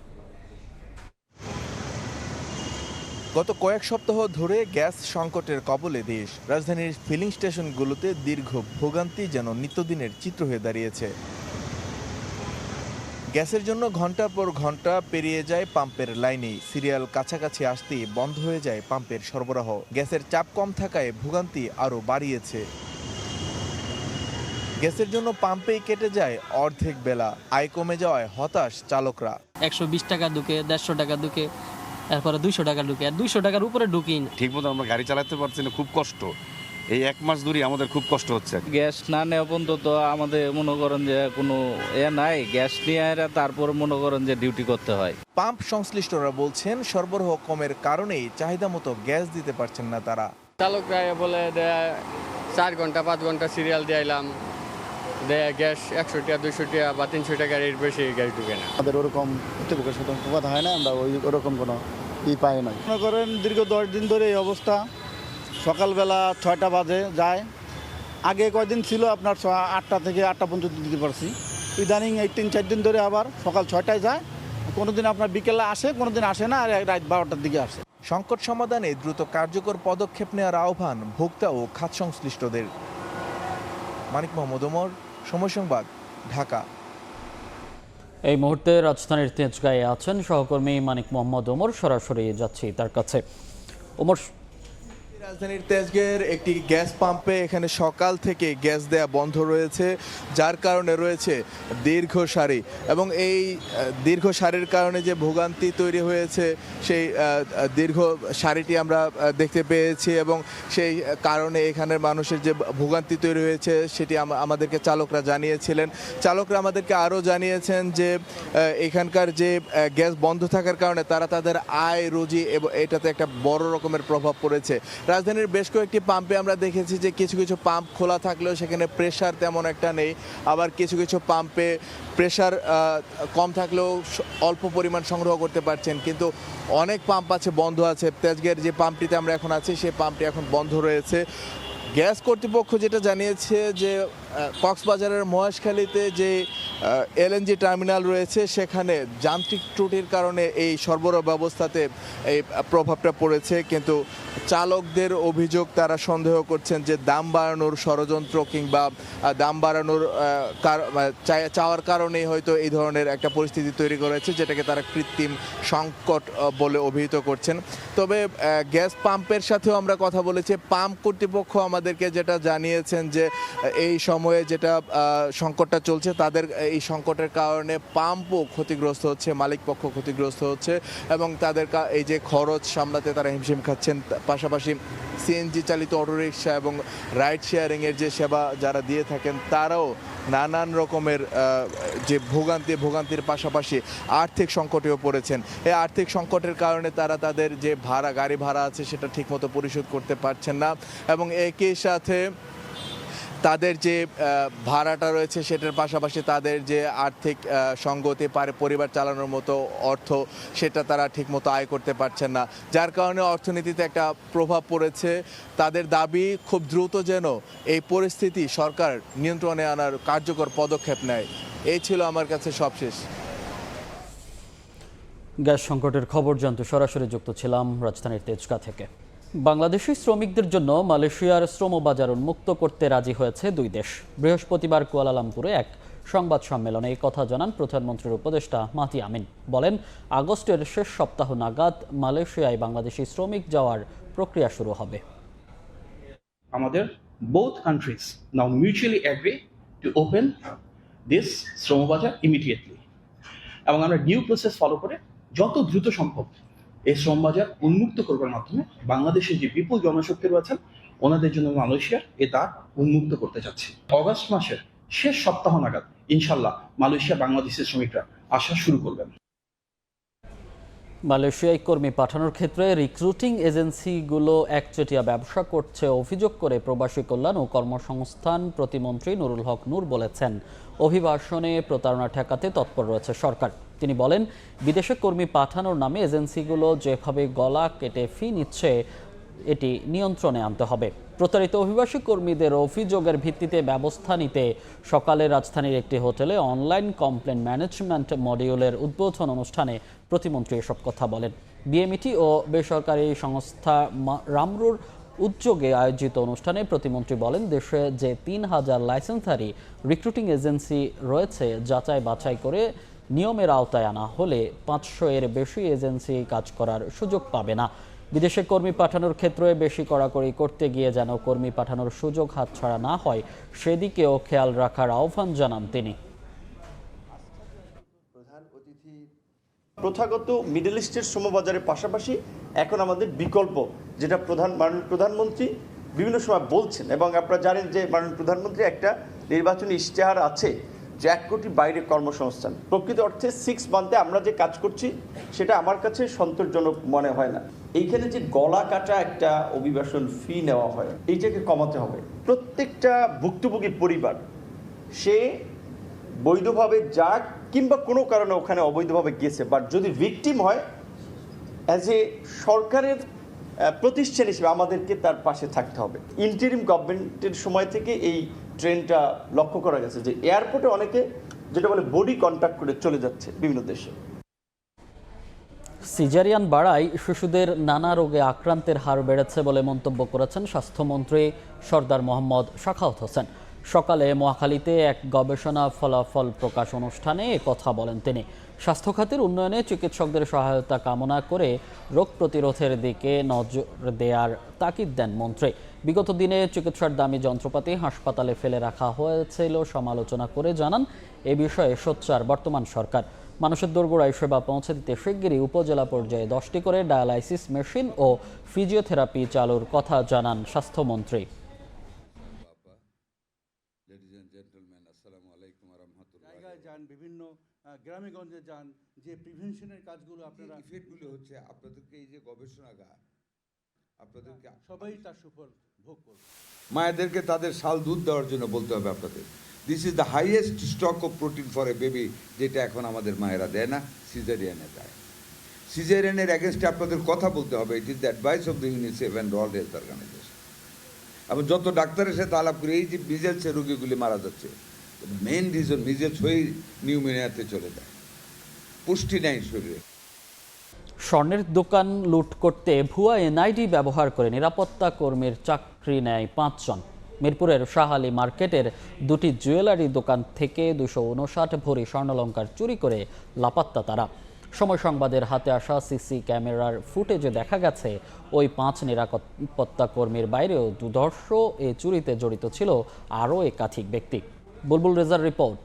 গত কয়েক সপ্তাহ ধরে গ্যাস সংকটের কবলে দেশ। রাজধানীর ফিলিং স্টেশনগুলোতে দীর্ঘ ভোগান্তি যেন নিত্যদিনের চিত্র হয়ে দাঁড়িয়েছে। গ্যাসের জন্য ঘন্টার পর ঘন্টা পেরিয়ে যায় পাম্পের লাইনে। সিরিয়াল কাছাকাছি আসতেই বন্ধ হয়ে যায় পাম্পের সরবরাহ। গ্যাসের চাপ কম থাকায় ভোগান্তি আরও বাড়িয়েছে। গ্যাসের জন্য পাম্পেই কেটে যায় অর্ধেক বেলা। আয় কমে যাওয়ায় হতাশ চালকরা। 120 টাকা ঢুকে, 150 টাকা ঢুকে, এরপরে 200 টাকা ঢুকে, আর 200 টাকার উপরে ঢুকি না। ঠিক মতো আমরা গাড়ি চালাতে পারছি না, খুব কষ্ট। এই 1 মাস ধরে আমাদের খুব কষ্ট হচ্ছে। গ্যাস না নেওয়া পর্যন্ত তো আমাদের মনে করেন যে কোনো নাই, গ্যাস নিয়ে তারপর মনে করেন যে ডিউটি করতে হয়। পাম্প সংশ্লিষ্টরা বলছেন সরবরাহ কমের কারণেই চাহিদা মতো গ্যাস দিতে পারছেন না তারা। চালকরা বলে 4 ঘন্টা 5 ঘন্টা সিরিয়াল দিলাম, গ্যাস 100 টাকা 200 টাকা বা 300 টাকার এর বেশি গ্যাস ঢুকে না। আমাদের ওরকম কর্তৃপক্ষের সাথে কথা হয় না, আমরা ওরকম কোনো পাই না। মনে করেন দীর্ঘ 10 দিন ধরে এই অবস্থা। সকালবেলা 6টা বাজে যায়, আগে কয়দিন ছিল আপনার 8টা থেকে 8টা পর্যন্ত দিতে পারছি। ইদানিং এই 3-4 দিন ধরে আবার সকাল 6টায় যায়, কোনোদিন আপনার বিকেলে আসে, কোনোদিন আসে না, আর রাত 12টার দিকে আসে। সংকট সমাধানে দ্রুত কার্যকর পদক্ষেপ নেওয়ার আহ্বান ভোক্তা ও খাত সংশ্লিষ্টদের। মানিক মোহাম্মদ ওমর, সময় সংবাদ, ঢাকা। এই মুহূর্তে রাজধানীর তেজগাঁয়ে আছেন সহকর্মী মানিক মোহাম্মদ ওমর, সরাসরি যাচ্ছি তার কাছে। ওমর, রাজধানীর তেজগাঁয়ের একটি গ্যাস পাম্পে এখানে সকাল থেকে গ্যাস দেয়া বন্ধ রয়েছে, যার কারণে রয়েছে দীর্ঘ সারি, এবং এই দীর্ঘ সারির কারণে যে ভোগান্তি তৈরি হয়েছে সেই দীর্ঘ সারিটি আমরা দেখতে পেয়েছি, এবং সেই কারণে এখানের মানুষের যে ভোগান্তি তৈরি হয়েছে সেটি আমাদেরকে চালকরা জানিয়েছিলেন। চালকরা আমাদেরকে আরও জানিয়েছেন যে এখানকার যে গ্যাস বন্ধ থাকার কারণে তারা তাদের আয় রুজি এবং এটাতে একটা বড় রকমের প্রভাব পড়েছে। রাজধানীর বেশ কয়েকটি পাম্পে আমরা দেখেছি যে কিছু কিছু পাম্প খোলা থাকলেও সেখানে প্রেশার তেমন একটা নেই, আবার কিছু কিছু পাম্পে প্রেশার কম থাকলেও অল্প পরিমাণ সংগ্রহ করতে পারছেন, কিন্তু অনেক পাম্প আছে বন্ধ আছে। তেজগাঁয়ের যে পাম্পটিতে আমরা এখন আছি সেই পাম্পটি এখন বন্ধ রয়েছে। গ্যাস কর্তৃপক্ষ যেটা জানিয়েছে যে কক্সবাজারের মহেশখালীতে যে এলএনজি টার্মিনাল রয়েছে সেখানে যান্ত্রিক ত্রুটির কারণে এই সরবরাহ ব্যবস্থাতে এই প্রভাবটা পড়েছে, কিন্তু চালকদের অভিযোগ, তারা সন্দেহ করছেন যে দাম বাড়ানোর ষড়যন্ত্র কিংবা দাম বাড়ানোর চাওয়ার কারণেই হয়তো এই ধরনের একটা পরিস্থিতি তৈরি করেছে, যেটাকে তারা কৃত্রিম সংকট বলে অভিহিত করছেন। তবে গ্যাস পাম্পের সাথেও আমরা কথা বলেছি। পাম্প কর্তৃপক্ষ আমাদেরকে যেটা জানিয়েছেন যে এই সময়ে যেটা সংকটটা চলছে, তাদের এই সংকটের কারণে পাম্পও ক্ষতিগ্রস্ত হচ্ছে, মালিকপক্ষ ক্ষতিগ্রস্ত হচ্ছে, এবং তাদের এই যে খরচ সামলাতে তারা হিমশিম খাচ্ছেন। পাশাপাশি সিএনজি চালিত অটোরিকশা এবং রাইড শেয়ারিংয়ের যে সেবা যারা দিয়ে থাকেন তারাও নানান রকমের যে ভোগান্তির পাশাপাশি আর্থিক সংকটেও পড়েছেন। এই আর্থিক সংকটের কারণে তারা তাদের যে গাড়ি ভাড়া আছে সেটা ঠিকমতো পরিশোধ করতে পারছেন না, এবং একই সাথে তাদের যে ভাড়াটা রয়েছে সেটার পাশাপাশি তাদের যে আর্থিক সঙ্গতি পরিবার চালানোর মতো অর্থ সেটা তারা ঠিকমতো আয় করতে পারছেন না, যার কারণে অর্থনীতিতে একটা প্রভাব পড়েছে। তাদের দাবি খুব দ্রুত যেন এই পরিস্থিতি সরকার নিয়ন্ত্রণে আনার কার্যকর পদক্ষেপ নেয়। এই ছিল আমার কাছে সবশেষ। গ্যাস সংকটের খবর জানতে সরাসরি যুক্ত ছিলাম রাজধানীর তেজগাঁ থেকে। বাংলাদেশি শ্রমিকদের জন্য মালয়েশিয়ার শ্রমবাজার উন্মুক্ত করতে রাজি হয়েছে দুই দেশ। বৃহস্পতিবার কুয়ালালামপুরে এক সংবাদ সম্মেলনে এই কথা জানান প্রধানমন্ত্রীর উপদেষ্টা মাহদি আমিন। বলেন, আগস্টের শেষ সপ্তাহ নাগাদ মালয়েশিয়ায় বাংলাদেশি শ্রমিক যাওয়ার প্রক্রিয়া শুরু হবে। আমাদের both countries now mutually agree to open this শ্রমবাজার immediately, এবং আমরা ডিউ প্রসেস ফলো করে যত দ্রুত সম্ভব এই শ্রমবাজার উন্মুক্ত করবার মাধ্যমে বাংলাদেশের যে বিপুল জনশক্তি রয়েছেন ওনাদের জন্য মালয়েশিয়ার এ দ্বার উন্মুক্ত করতে যাচ্ছি। অগস্ট মাসের শেষ সপ্তাহ নাগাদ ইনশাল্লাহ মালয়েশিয়া বাংলাদেশের শ্রমিকরা আসা শুরু করবেন। মালয়েশিয়ায় কর্মী পাঠানোর ক্ষেত্রে রিক্রুটিং এজেন্সিগুলো একচেটিয়া ব্যবসা করছে অভিযোগ করে প্রবাসী কল্যাণ ও কর্মসংস্থান প্রতিমন্ত্রী নুরুল হক নূর বলেছেন, অভিবাসনে প্রতারণা ঠেকাতে তৎপর রয়েছে সরকার। তিনি বলেন, বিদেশে কর্মী পাঠানোর নামে এজেন্সিগুলো যেভাবে গলা কেটে ফি নিচ্ছে এটি নিয়ন্ত্রণে আনতে হবে। প্রতারিত অভিবাসী কর্মীদের অভিযোগের ভিত্তিতে ব্যবস্থা নিতে সকালে রাজধানীর একটি হোটেলে অনলাইন কমপ্লেন ম্যানেজমেন্ট মডিউলের উদ্বোধন অনুষ্ঠানে প্রতিমন্ত্রী এসব কথা বলেন। বিএমইটি ও বেসরকারি সংস্থা রামরুর উদ্যোগে আয়োজিত অনুষ্ঠানে প্রতিমন্ত্রী বলেন, দেশে যে ৩,০০০ লাইসেন্সধারী রিক্রুটিং এজেন্সি রয়েছে যাচাই বাছাই করে নিয়মের আওতায় আনা হলে ৫০০ এর বেশি এজেন্সি কাজ করার সুযোগ পাবে না। বিদেশে কর্মী পাঠানোর ক্ষেত্রে বেশি কড়াকড়ি করতে গিয়ে যেন কর্মী পাঠানোর সুযোগ হাতছাড়া না হয় সেদিকেও খেয়াল রাখার আহ্বান জানান তিনি। প্রথাগত মিডল ইস্টের শ্রমবাজারের পাশাপাশি এখন আমাদের বিকল্প, যেটা মাননীয় প্রধানমন্ত্রী বিভিন্ন সময় বলছেন, এবং আপনারা জানেন যে মাননীয় প্রধানমন্ত্রী একটা নির্বাচনী ইশতেহার আছে যে ১ কোটি বাইরে কর্মসংস্থান। প্রকৃত অর্থে 6 মান্থে আমরা যে কাজ করছি সেটা আমার কাছে সন্তোষজনক মনে হয় না। এইখানে যে গলা কাটা একটা অভিবাসন ফি নেওয়া হয়, এইটাকে কমাতে হবে। প্রত্যেকটা ভুক্তভোগী পরিবার সে বৈধভাবে যাক কিংবা কোনো কারণে ওখানে অবৈধভাবে গেছে, বাট যদি ভিকটিম হয়, অ্যাজ এ সরকারের প্রতিষ্ঠান হিসেবে আমাদেরকে তার পাশে থাকতে হবে। ইন্টারিম গভর্নমেন্টের সময় থেকে এই ট্রেন্ডটা লক্ষ্য করা গেছে যে এয়ারপোর্টে অনেকে যেটা বলে বডি কন্ট্যাক্ট করে চলে যাচ্ছে বিভিন্ন দেশে। সিজারিয়ান বাড়ায় শিশুদের নানা রোগে আক্রান্তের হার বেড়েছে বলে মন্তব্য করেছেন স্বাস্থ্যমন্ত্রী সরদার মোহাম্মদ সাখাওয়াত হোসেন। সকালে মহাখালীতে এক গবেষণা ফলাফল প্রকাশ অনুষ্ঠানে কথা বলেন তিনি। স্বাস্থ্য খাতের উন্নয়নে চিকিৎসকদের সহায়তা কামনা করে রোগ প্রতিরোধের দিকে নজর দেওয়ার তাগিদ দেন মন্ত্রী। বিগত দিনে চিকিৎসার দামি যন্ত্রপাতি হাসপাতালে ফেলে রাখা হয়েছিল সমালোচনা করে জানান, এ বিষয়ে সোচ্চার বর্তমান সরকার। মানুষের দোরগোড়ায় সেবা পৌঁছে দিতে শিগগিরই উপজেলা পর্যায়ে 10টি করে ডায়ালাইসিস মেশিন ও ফিজিওথেরাপি চালুর কথা জানান স্বাস্থ্যমন্ত্রী। বিভিন্ন গ্রামে গঞ্জে যান, যে প্রিভেনশনের কাজগুলো আপনারা ইফেক্টগুলো হচ্ছে, আপনাদেরকে এই যে গবেষণাগার, আপনাদেরকে সবাই তার সুফল ভোগ করবে। মায়েদেরকে তাদের শাল দুধ দেওয়ার জন্য বলতে হবে আপনাদের, this is the highest stock of protein for a baby, যেটা এখন আমাদের মায়েরা দেয় না, সিজারিয়ানে দেয়। সিজারিয়ানের এগেনস্টে আপনাদের কথা বলতে হবে। It is the advice of the UNICEF and World Health Organization. এবং যত ডাক্তারের সাথে আলাপ করে এই যে মিজেলসের রোগীগুলি মারা যাচ্ছে, মেন রিজন মিজেলস হয়েই নিউমোনিয়াতে চলে যায়, পুষ্টি নেই শরীরে। স্বর্ণের দোকান লুট করতে ভুয়া এনআইডি ব্যবহার করে নিরাপত্তা কর্মীর চাকরি নেয় 5 জন। মিরপুরের শাহালি মার্কেটের 2টি জুয়েলারি দোকান থেকে 259 ভরি স্বর্ণালংকার চুরি করে লাপাত্তা তারা। সময় সংবাদের হাতে আসা সিসি ক্যামেরার ফুটেজে দেখা গেছে ওই 5 নিরাপত্তা কর্মীর বাইরেও দুর্ধর্ষ এ চুরিতে জড়িত ছিল আরও একাধিক ব্যক্তি। বুলবুল রেজার রিপোর্ট।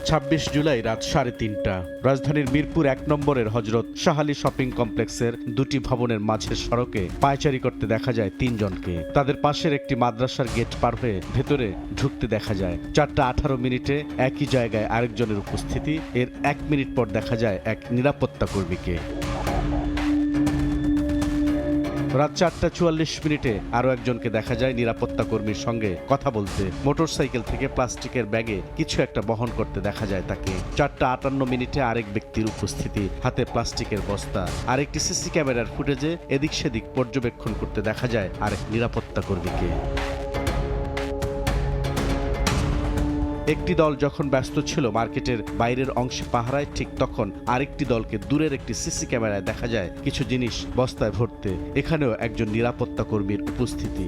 26 জুলাই রাত 3:30 রাজধানীর মিরপুর 1 নম্বরের হযরত শাহালি শপিং কমপ্লেক্সের 2টি ভবনের মাঝের সড়কে পায়চারি করতে দেখা যায় 3 জনকে। তাদের পাশের একটি মাদ্রাসার গেট পার হয়ে ভেতরে ঢুকতে দেখা যায়। 4:18 মিনিটে একই জায়গায় আরেকজনের উপস্থিতি। এর 1 মিনিট পর দেখা যায় এক নিরাপত্তা কর্মীকে। রাত 4:44 মিনিটে আরও একজনকে দেখা যায় নিরাপত্তা কর্মীর সঙ্গে কথা বলতে। মোটরসাইকেল থেকে প্লাস্টিকের ব্যাগে কিছু একটা বহন করতে দেখা যায় তাকে। 4:58 মিনিটে আরেক ব্যক্তির উপস্থিতি, হাতে প্লাস্টিকের বস্তা। আরেকটি সিসি ক্যামেরার ফুটেজে এদিক সেদিক পর্যবেক্ষণ করতে দেখা যায় আরেক নিরাপত্তা কর্মীকে। একটি দল যখন ব্যস্ত ছিল মার্কেটের বাইরের অংশে পাহারায়, ঠিক তখন আরেকটি দলকে দূরের একটি সিসি ক্যামেরায় দেখা যায় কিছু জিনিস বস্তায় ভরতে। এখানেও একজন নিরাপত্তা কর্মীর উপস্থিতি।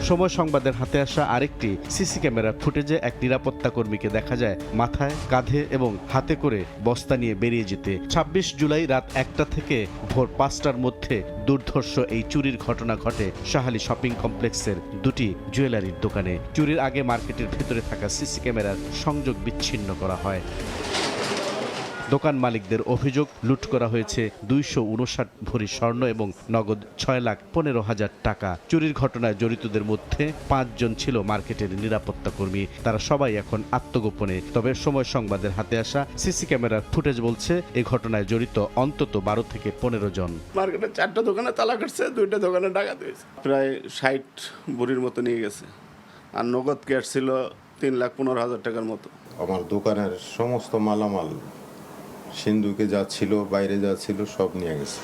সময় সংবাদের হাতে আসা আরেকটি সিসি ক্যামেরার ফুটেজে এক নিরাপত্তা কর্মীকে দেখা যায় মাথায়, কাঁধে এবং হাতে করে বস্তা নিয়ে বেরিয়ে যেতে। 26 জুলাই রাত 1টা থেকে ভোর 5টার মধ্যে দুর্ধর্ষ এই চুরির ঘটনা ঘটে শাহালি শপিং কমপ্লেক্সের 2টি জুয়েলারির দোকানে। চুরির আগে মার্কেটের ভেতরে থাকা সিসি ক্যামেরার সংযোগ বিচ্ছিন্ন করা হয়। দোকান মালিকদের অভিযোগ, লুট করা হয়েছে 259 ভরি স্বর্ণ এবং নগদ 6,15,000 টাকা। চুরির ঘটনায় জড়িতদের মধ্যে 5 জন ছিল মার্কেটের নিরাপত্তা কর্মী। তারা সবাই এখন আত্মগোপনে। তবে সময় সংবাদের হাতে আসা সিসি ক্যামেরার ফুটেজ বলছে এই ঘটনায় জড়িত অন্তত 12 থেকে 15 জন। মার্কেটে 4টা দোকানে তালা কাটছে, 2টা দোকানে ডাকাত হয়েছে। প্রায় 60 ভরির মতো নিয়ে গেছে, আর নগদ ক্যাশ ছিল 3,15,000 টাকার মতো। আমার দোকানের সমস্ত মালামাল সিন্ধুকে যা ছিল, বাইরে যা ছিল সব নিয়ে গেছে।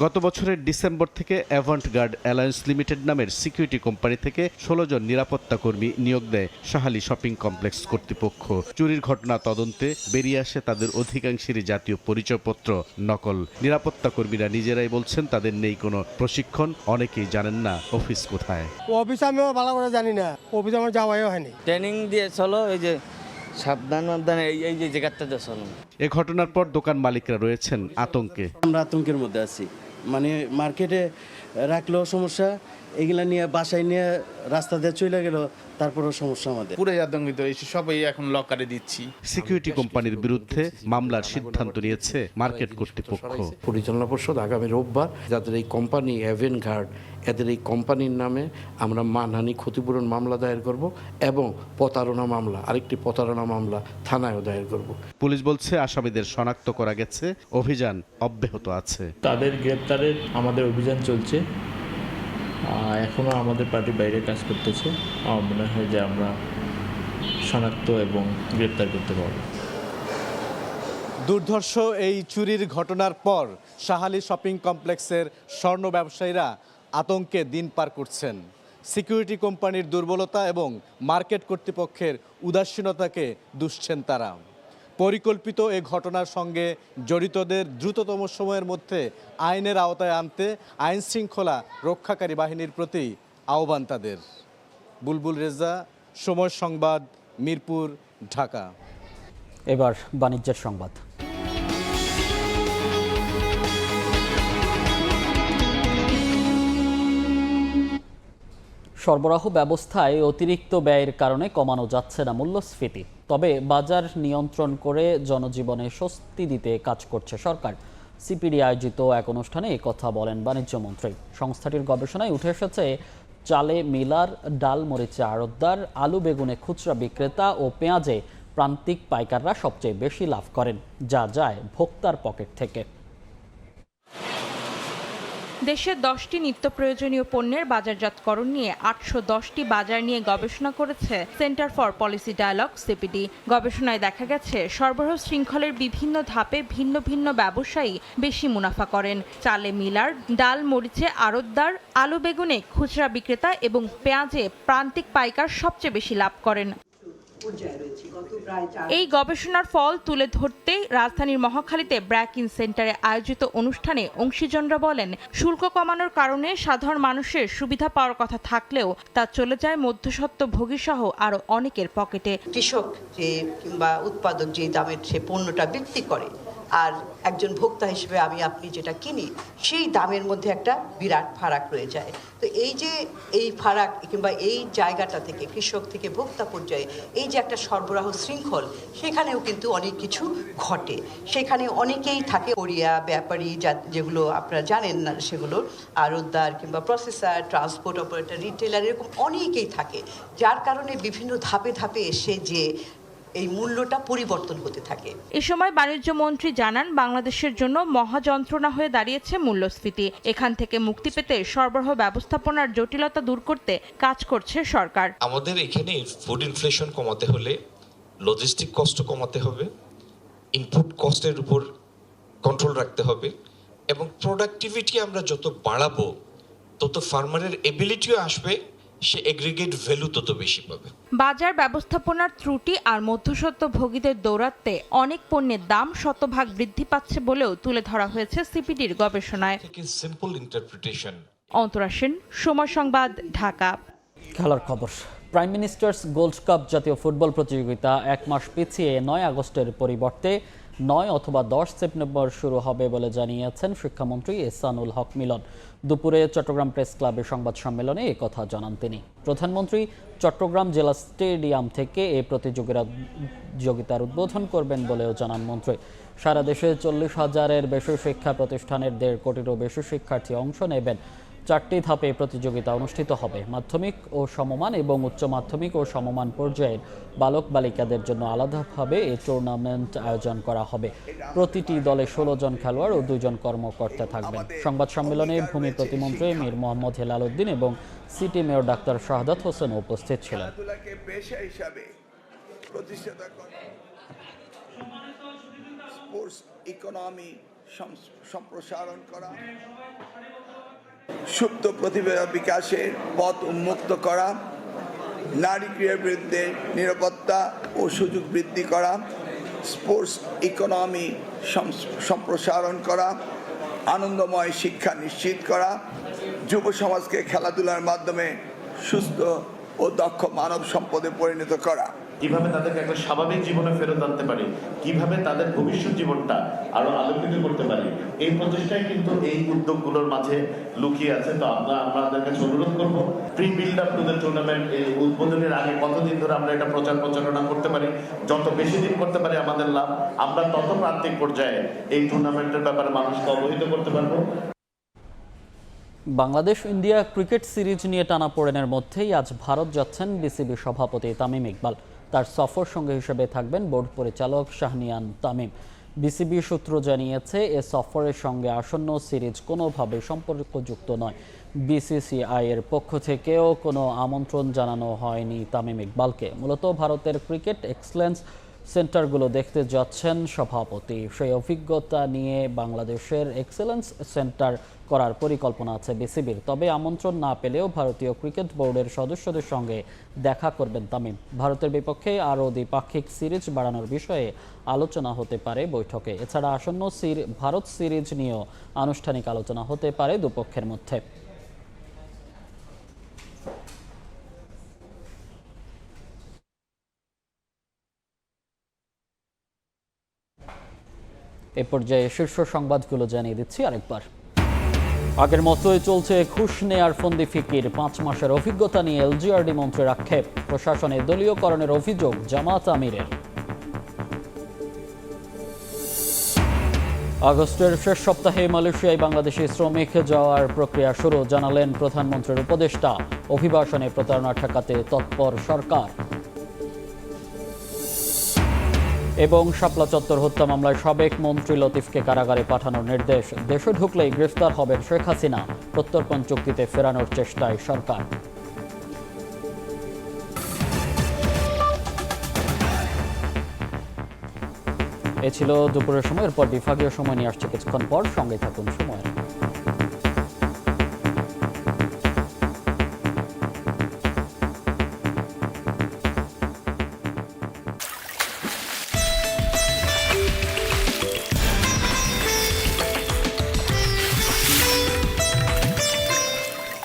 গত বছরের ডিসেম্বর থেকে অ্যাভান্টগার্ড অ্যালায়েন্স লিমিটেড নামের সিকিউরিটি কোম্পানি থেকে 16 জন নিরাপত্তা কর্মী নিয়োগ দেয় শাহালি শপিং কমপ্লেক্স কর্তৃপক্ষ। চুরির ঘটনা তদন্তে বেরিয়ে আসে তাদের অধিকাংশেরই জাতীয় পরিচয়পত্র নকল। নিরাপত্তা কর্মীরা নিজেরাই বলছেন তাদের নেই কোনো প্রশিক্ষণ, অনেকেই জানেন না অফিস কোথায়। অফিস আমিও ভালো করে জানি না, অফিস আমার যাওয়াই হয়নি। ট্রেনিং দিয়ে চলো, এই যে সাবধান এই যে জায়গাটাতে চলো। এ ঘটনার পর দোকান মালিকরা রয়েছেন আতঙ্কে। আমরা আতঙ্কের মধ্যে আছি, মানে মার্কেটে রাখলেও সমস্যা, এগুলা নিয়ে বাসায় নিয়ে রাস্তা দিয়ে চলে গেল, তারপরও সমস্যা আমাদের। পুরো আতঙ্কিত হয়েছি, সবাই এখন লকারে দিচ্ছি। সিকিউরিটি কোম্পানির বিরুদ্ধে মামলার সিদ্ধান্ত নিয়েছে মার্কেট কর্তৃপক্ষ। পরিচালনা পর্ষদ আগামী রোববার যাদের এই কোম্পানি অ্যাভেনগার্ড, এদের এই কোম্পানির নামে আমরা মানহানি ক্ষতিপূরণ মামলা দায়ের করব এবং প্রতারণা মামলা, আরেকটি প্রতারণা মামলা থানায়ও দায়ের করব। পুলিশ বলছে আসামিদের শনাক্ত করা গেছে, অভিযান অব্যাহত আছে। তাদের গ্রেপ্তারের আমাদের অভিযান চলছে, এখনো আমাদের পার্টির বাইরে কাজ করতেছে। আমার মনে হয় যে আমরা শনাক্ত এবং গ্রেপ্তার করতে পারব। দুর্ধর্ষ এই চুরির ঘটনার পর শাহালি শপিং কমপ্লেক্সের স্বর্ণ ব্যবসায়ীরা আতঙ্কে দিন পার করছেন। সিকিউরিটি কোম্পানির দুর্বলতা এবং মার্কেট কর্তৃপক্ষের উদাসীনতাকে দুষছেন তারা। পরিকল্পিত এ ঘটনার সঙ্গে জড়িতদের দ্রুততম সময়ের মধ্যে আইনের আওতায় আনতে আইন শৃঙ্খলা রক্ষাকারী বাহিনীর প্রতি আহ্বান তাদের। বুলবুল রেজা, সময় সংবাদ, মিরপুর, ঢাকা। এবার বাণিজ্যের সংবাদ। সরবরাহ ব্যবস্থায় অতিরিক্ত ব্যয়ের কারণে কমানো যাচ্ছে না মূল্যস্ফীতি। তবে বাজার নিয়ন্ত্রণ করে জনজীবনে স্বস্তি দিতে কাজ করছে সরকার। সিপিডি আয়োজিত এক অনুষ্ঠানে কথা বলেন বাণিজ্যমন্ত্রী। সংস্থাটির গবেষণায় উঠে এসেছে চালে মিলার, ডাল মরিচে আড়তদার, আলু বেগুনে খুচরা বিক্রেতা ও পেঁয়াজে প্রান্তিক পাইকাররা সবচেয়ে বেশি লাভ করেন, যা যায় ভোক্তার পকেট থেকে। দেশের 10টি নিত্য প্রয়োজনীয় পণ্যের বাজারজাতকরণ নিয়ে 810টি বাজার নিয়ে গবেষণা করেছে Centre for Policy Dialogue CPD. গবেষণায় দেখা গেছে সরবরাহ শৃঙ্খলের বিভিন্ন ধাপে ভিন্ন ভিন্ন ব্যবসায়ী বেশি মুনাফা করেন। চালে মিলার, ডাল মরিচে আড়তদার, আলু বেগুনে খুচরা বিক্রেতা এবং পেঁয়াজে প্রান্তিক পাইকার সবচেয়ে বেশি লাভ করেন। এই গবেষণার ফল তুলে ধরতে রাজধানীর মহাখালীতে ব্র্যাক ইন সেন্টারে আয়োজিত অনুষ্ঠানে অংশীজনরা বলেন, শুল্ক কমানোর কারণে সাধারণ মানুষের সুবিধা পাওয়ার কথা থাকলেও তা চলে যায় মধ্যস্বত্বভোগী সহ আরো অনেকের পকেটে। কৃষক যে কিংবা উৎপাদক যে দামের সে পণ্যটা বিক্রি করে আর একজন ভোক্তা হিসেবে আমি আপনি যেটা কিনি সেই দামের মধ্যে একটা বিরাট ফারাক রয়ে যায়। তো এই যে এই ফারাক কিংবা এই জায়গাটা থেকে কৃষক থেকে ভোক্তা পর্যায়ে এই যে একটা সরবরাহ শৃঙ্খল, সেখানেও কিন্তু অনেক কিছু ঘটে। সেখানে অনেকেই থাকে, কোরিয়া ব্যাপারী যেগুলো আপনারা জানেন না, সেগুলো আড়তদার কিংবা প্রসেসর, ট্রান্সপোর্ট অপারেটর, রিটেলার, এরকম অনেকেই থাকে, যার কারণে বিভিন্ন ধাপে ধাপে এসে যে এই মূল্যটা পরিবর্তন হতে থাকে। এ সময় বাণিজ্য মন্ত্রী জানান, বাংলাদেশের জন্য মহাযন্ত্রণা হয়ে দাঁড়িয়েছে মূল্যস্ফীতি। এখান থেকে মুক্তি পেতে সরবরাহ ব্যবস্থাপনার জটিলতা দূর করতে কাজ করছে সরকার। আমাদের এখানে ফুড ইনফ্লেশন কমাতে হলে লজিস্টিক কস্ট কমাতে হবে, ইনপুট কস্টের উপর কন্ট্রোল রাখতে হবে এবং প্রোডাক্টিভিটি আমরা যত বাড়াবো তত ফার্মারের এবিলিটিও আসবে, সে এগ্রিগেট ভ্যালু তত বেশি পাবে। বাজার ব্যবস্থাপনার ত্রুটি আর মধ্যস্বত্বভোগীদের দৌরাত্ম্যে অনেক পণ্যের দাম শতভাগ বৃদ্ধি পাচ্ছে বলেও তুলে ধরা হয়েছে সিপিডির গবেষণায়। Simple interpretation. অন্তরা সেন, সময় সংবাদ, ঢাকা। খেলার খবর। প্রাইম মিনিস্টার্স গোল্ড কাপ জাতীয় ফুটবল প্রতিযোগিতা 1 মাস পিছিয়ে 9 আগস্টের পরিবর্তে 9 অথবা 10 সেপ্টেম্বর শুরু হবে বলে জানিয়েছেন শিক্ষামন্ত্রী এহসানুল হক মিলন। দুপুরে চট্টগ্রাম প্রেস ক্লাবে সংবাদ সম্মেলনে একথা জানান তিনি। প্রধানমন্ত্রী চট্টগ্রাম জেলা স্টেডিয়াম থেকে এই প্রতিযোগিতার উদ্বোধন করবেন বলেও জানান মন্ত্রী। সারা দেশে 40,000-এর বেশি শিক্ষা প্রতিষ্ঠানের 1.5 কোটিরও বেশি শিক্ষার্থী অংশ নেবেন। 4টি ধাপে প্রতিযোগিতা অনুষ্ঠিত হবে। মাধ্যমিক ও সমমান এবং উচ্চ মাধ্যমিক ও সমমান পর্যায়ের বালক বালিকাদের জন্য আলাদাভাবে এই টুর্নামেন্ট আয়োজন করা হবে। প্রতিটি দলে 16 জন খেলোয়াড় ও 2 জন কর্মকর্তা থাকবেন। সংবাদ সম্মেলনে ভূমি প্রতিমন্ত্রী মীর মোহাম্মদ হেলাল উদ্দিন এবং city mayor doctor Shahadat Hossain উপস্থিত ছিলেন। ইকোনমি সম্প্রসারণ করা, সুপ্ত প্রতিভা বিকাশের পথ উন্মুক্ত করা, নারী ক্রীড়ার বিরুদ্ধে নিরাপত্তা ও সুযোগ বৃদ্ধি করা, স্পোর্টস ইকোনমি সম্প্রসারণ করা, আনন্দময় শিক্ষা নিশ্চিত করা, যুব সমাজকে খেলাধুলার মাধ্যমে সুস্থ ও দক্ষ মানব সম্পদে পরিণত করা। কিভাবে তাদেরকে একটা স্বাভাবিক জীবনে ফেরত আনতে পারি, কিভাবে তাদের ভবিষ্যৎ জীবনটা আরো আলোকিত করতে পারি, এই প্রচেষ্টাই কিন্তু এই উদ্যোগগুলোর মাঝে লুকিয়ে আছে। তো আমরা আপনাদের কাছে অনুরোধ করবো, pre build up to the tournament এই উদ্বোধনের আগে কতদিন ধরে আমরা এটা প্রচারণা করতে পারি, যত বেশি দিন করতে পারি আমাদের লাভ। আমরা তত প্রান্তিক পর্যায়ে এই টুর্নামেন্টের ব্যাপারে মানুষকে অবহিত করতে পারবো। বাংলাদেশ ইন্ডিয়া ক্রিকেট সিরিজ নিয়ে টানাপোড়েনের মধ্যেই আজ ভারত যাচ্ছেন বিসিবি সভাপতি তামিম ইকবাল। তার সফর সঙ্গী হিসেবে থাকবেন বোর্ড পরিচালক শাহনিয়ান তামিম। বিসিবি সূত্র জানিয়েছে এ সফরের সঙ্গে আসন্ন সিরিজ কোনোভাবে সম্পর্কযুক্ত নয়। বিসিসিআই এর পক্ষ থেকেও কোনো আমন্ত্রণ জানানো হয়নি তামিম ইকবালকে। মূলত ভারতের ক্রিকেট এক্সেলেন্স সেন্টারগুলো দেখতে যাচ্ছেন সভাপতি। সেই অভিজ্ঞতা নিয়ে বাংলাদেশের এক্সেলেন্স সেন্টার করার পরিকল্পনা আছে বিসিবির। তবে আমন্ত্রণ না পেলেও ভারতীয় ক্রিকেট বোর্ডের সদস্যদের সঙ্গে দেখা করবেন তামিম। ভারতের বিপক্ষে আরও দ্বিপাক্ষিক সিরিজ বাড়ানোর বিষয়ে আলোচনা হতে পারে বৈঠকে। এছাড়া আসন্ন ভারত সিরিজ নিয়েও আনুষ্ঠানিক আলোচনা হতে পারে দুপক্ষের মধ্যে। এ পর্যায়ে শীর্ষ সংবাদগুলো জানিয়ে দিচ্ছি আরেকবার। আগের মতোই চলছে ঘুষ নেয়ার ফন্দি ফিকির। 5 মাসের অভিজ্ঞতা নিয়ে এলজিআরডি মন্ত্রীর আক্ষেপ। প্রশাসনে দলীয়করণের অভিযোগ জামাত আমিরের। আগস্টের শেষ সপ্তাহে মালয়েশিয়ায় বাংলাদেশি শ্রমিক যাওয়ার প্রক্রিয়া শুরু, জানালেন প্রধানমন্ত্রীর উপদেষ্টা। অভিবাসনে প্রতারণা ঠেকাতে তৎপর সরকার। এবং শাপলা চত্বর হত্যা মামলায় সাবেক মন্ত্রী লতিফকে কারাগারে পাঠানোর নির্দেশ। দেশে ঢুকলেই গ্রেফতার হবেন শেখ হাসিনা। প্রত্যর্পণ চুক্তিতে ফেরানোর চেষ্টায় সরকার। এ ছিল দুপুরের সময়। এরপর বিভাগীয় সময় নিয়ে আসছে কিছুক্ষণ পর। সঙ্গে থাকুন সময়।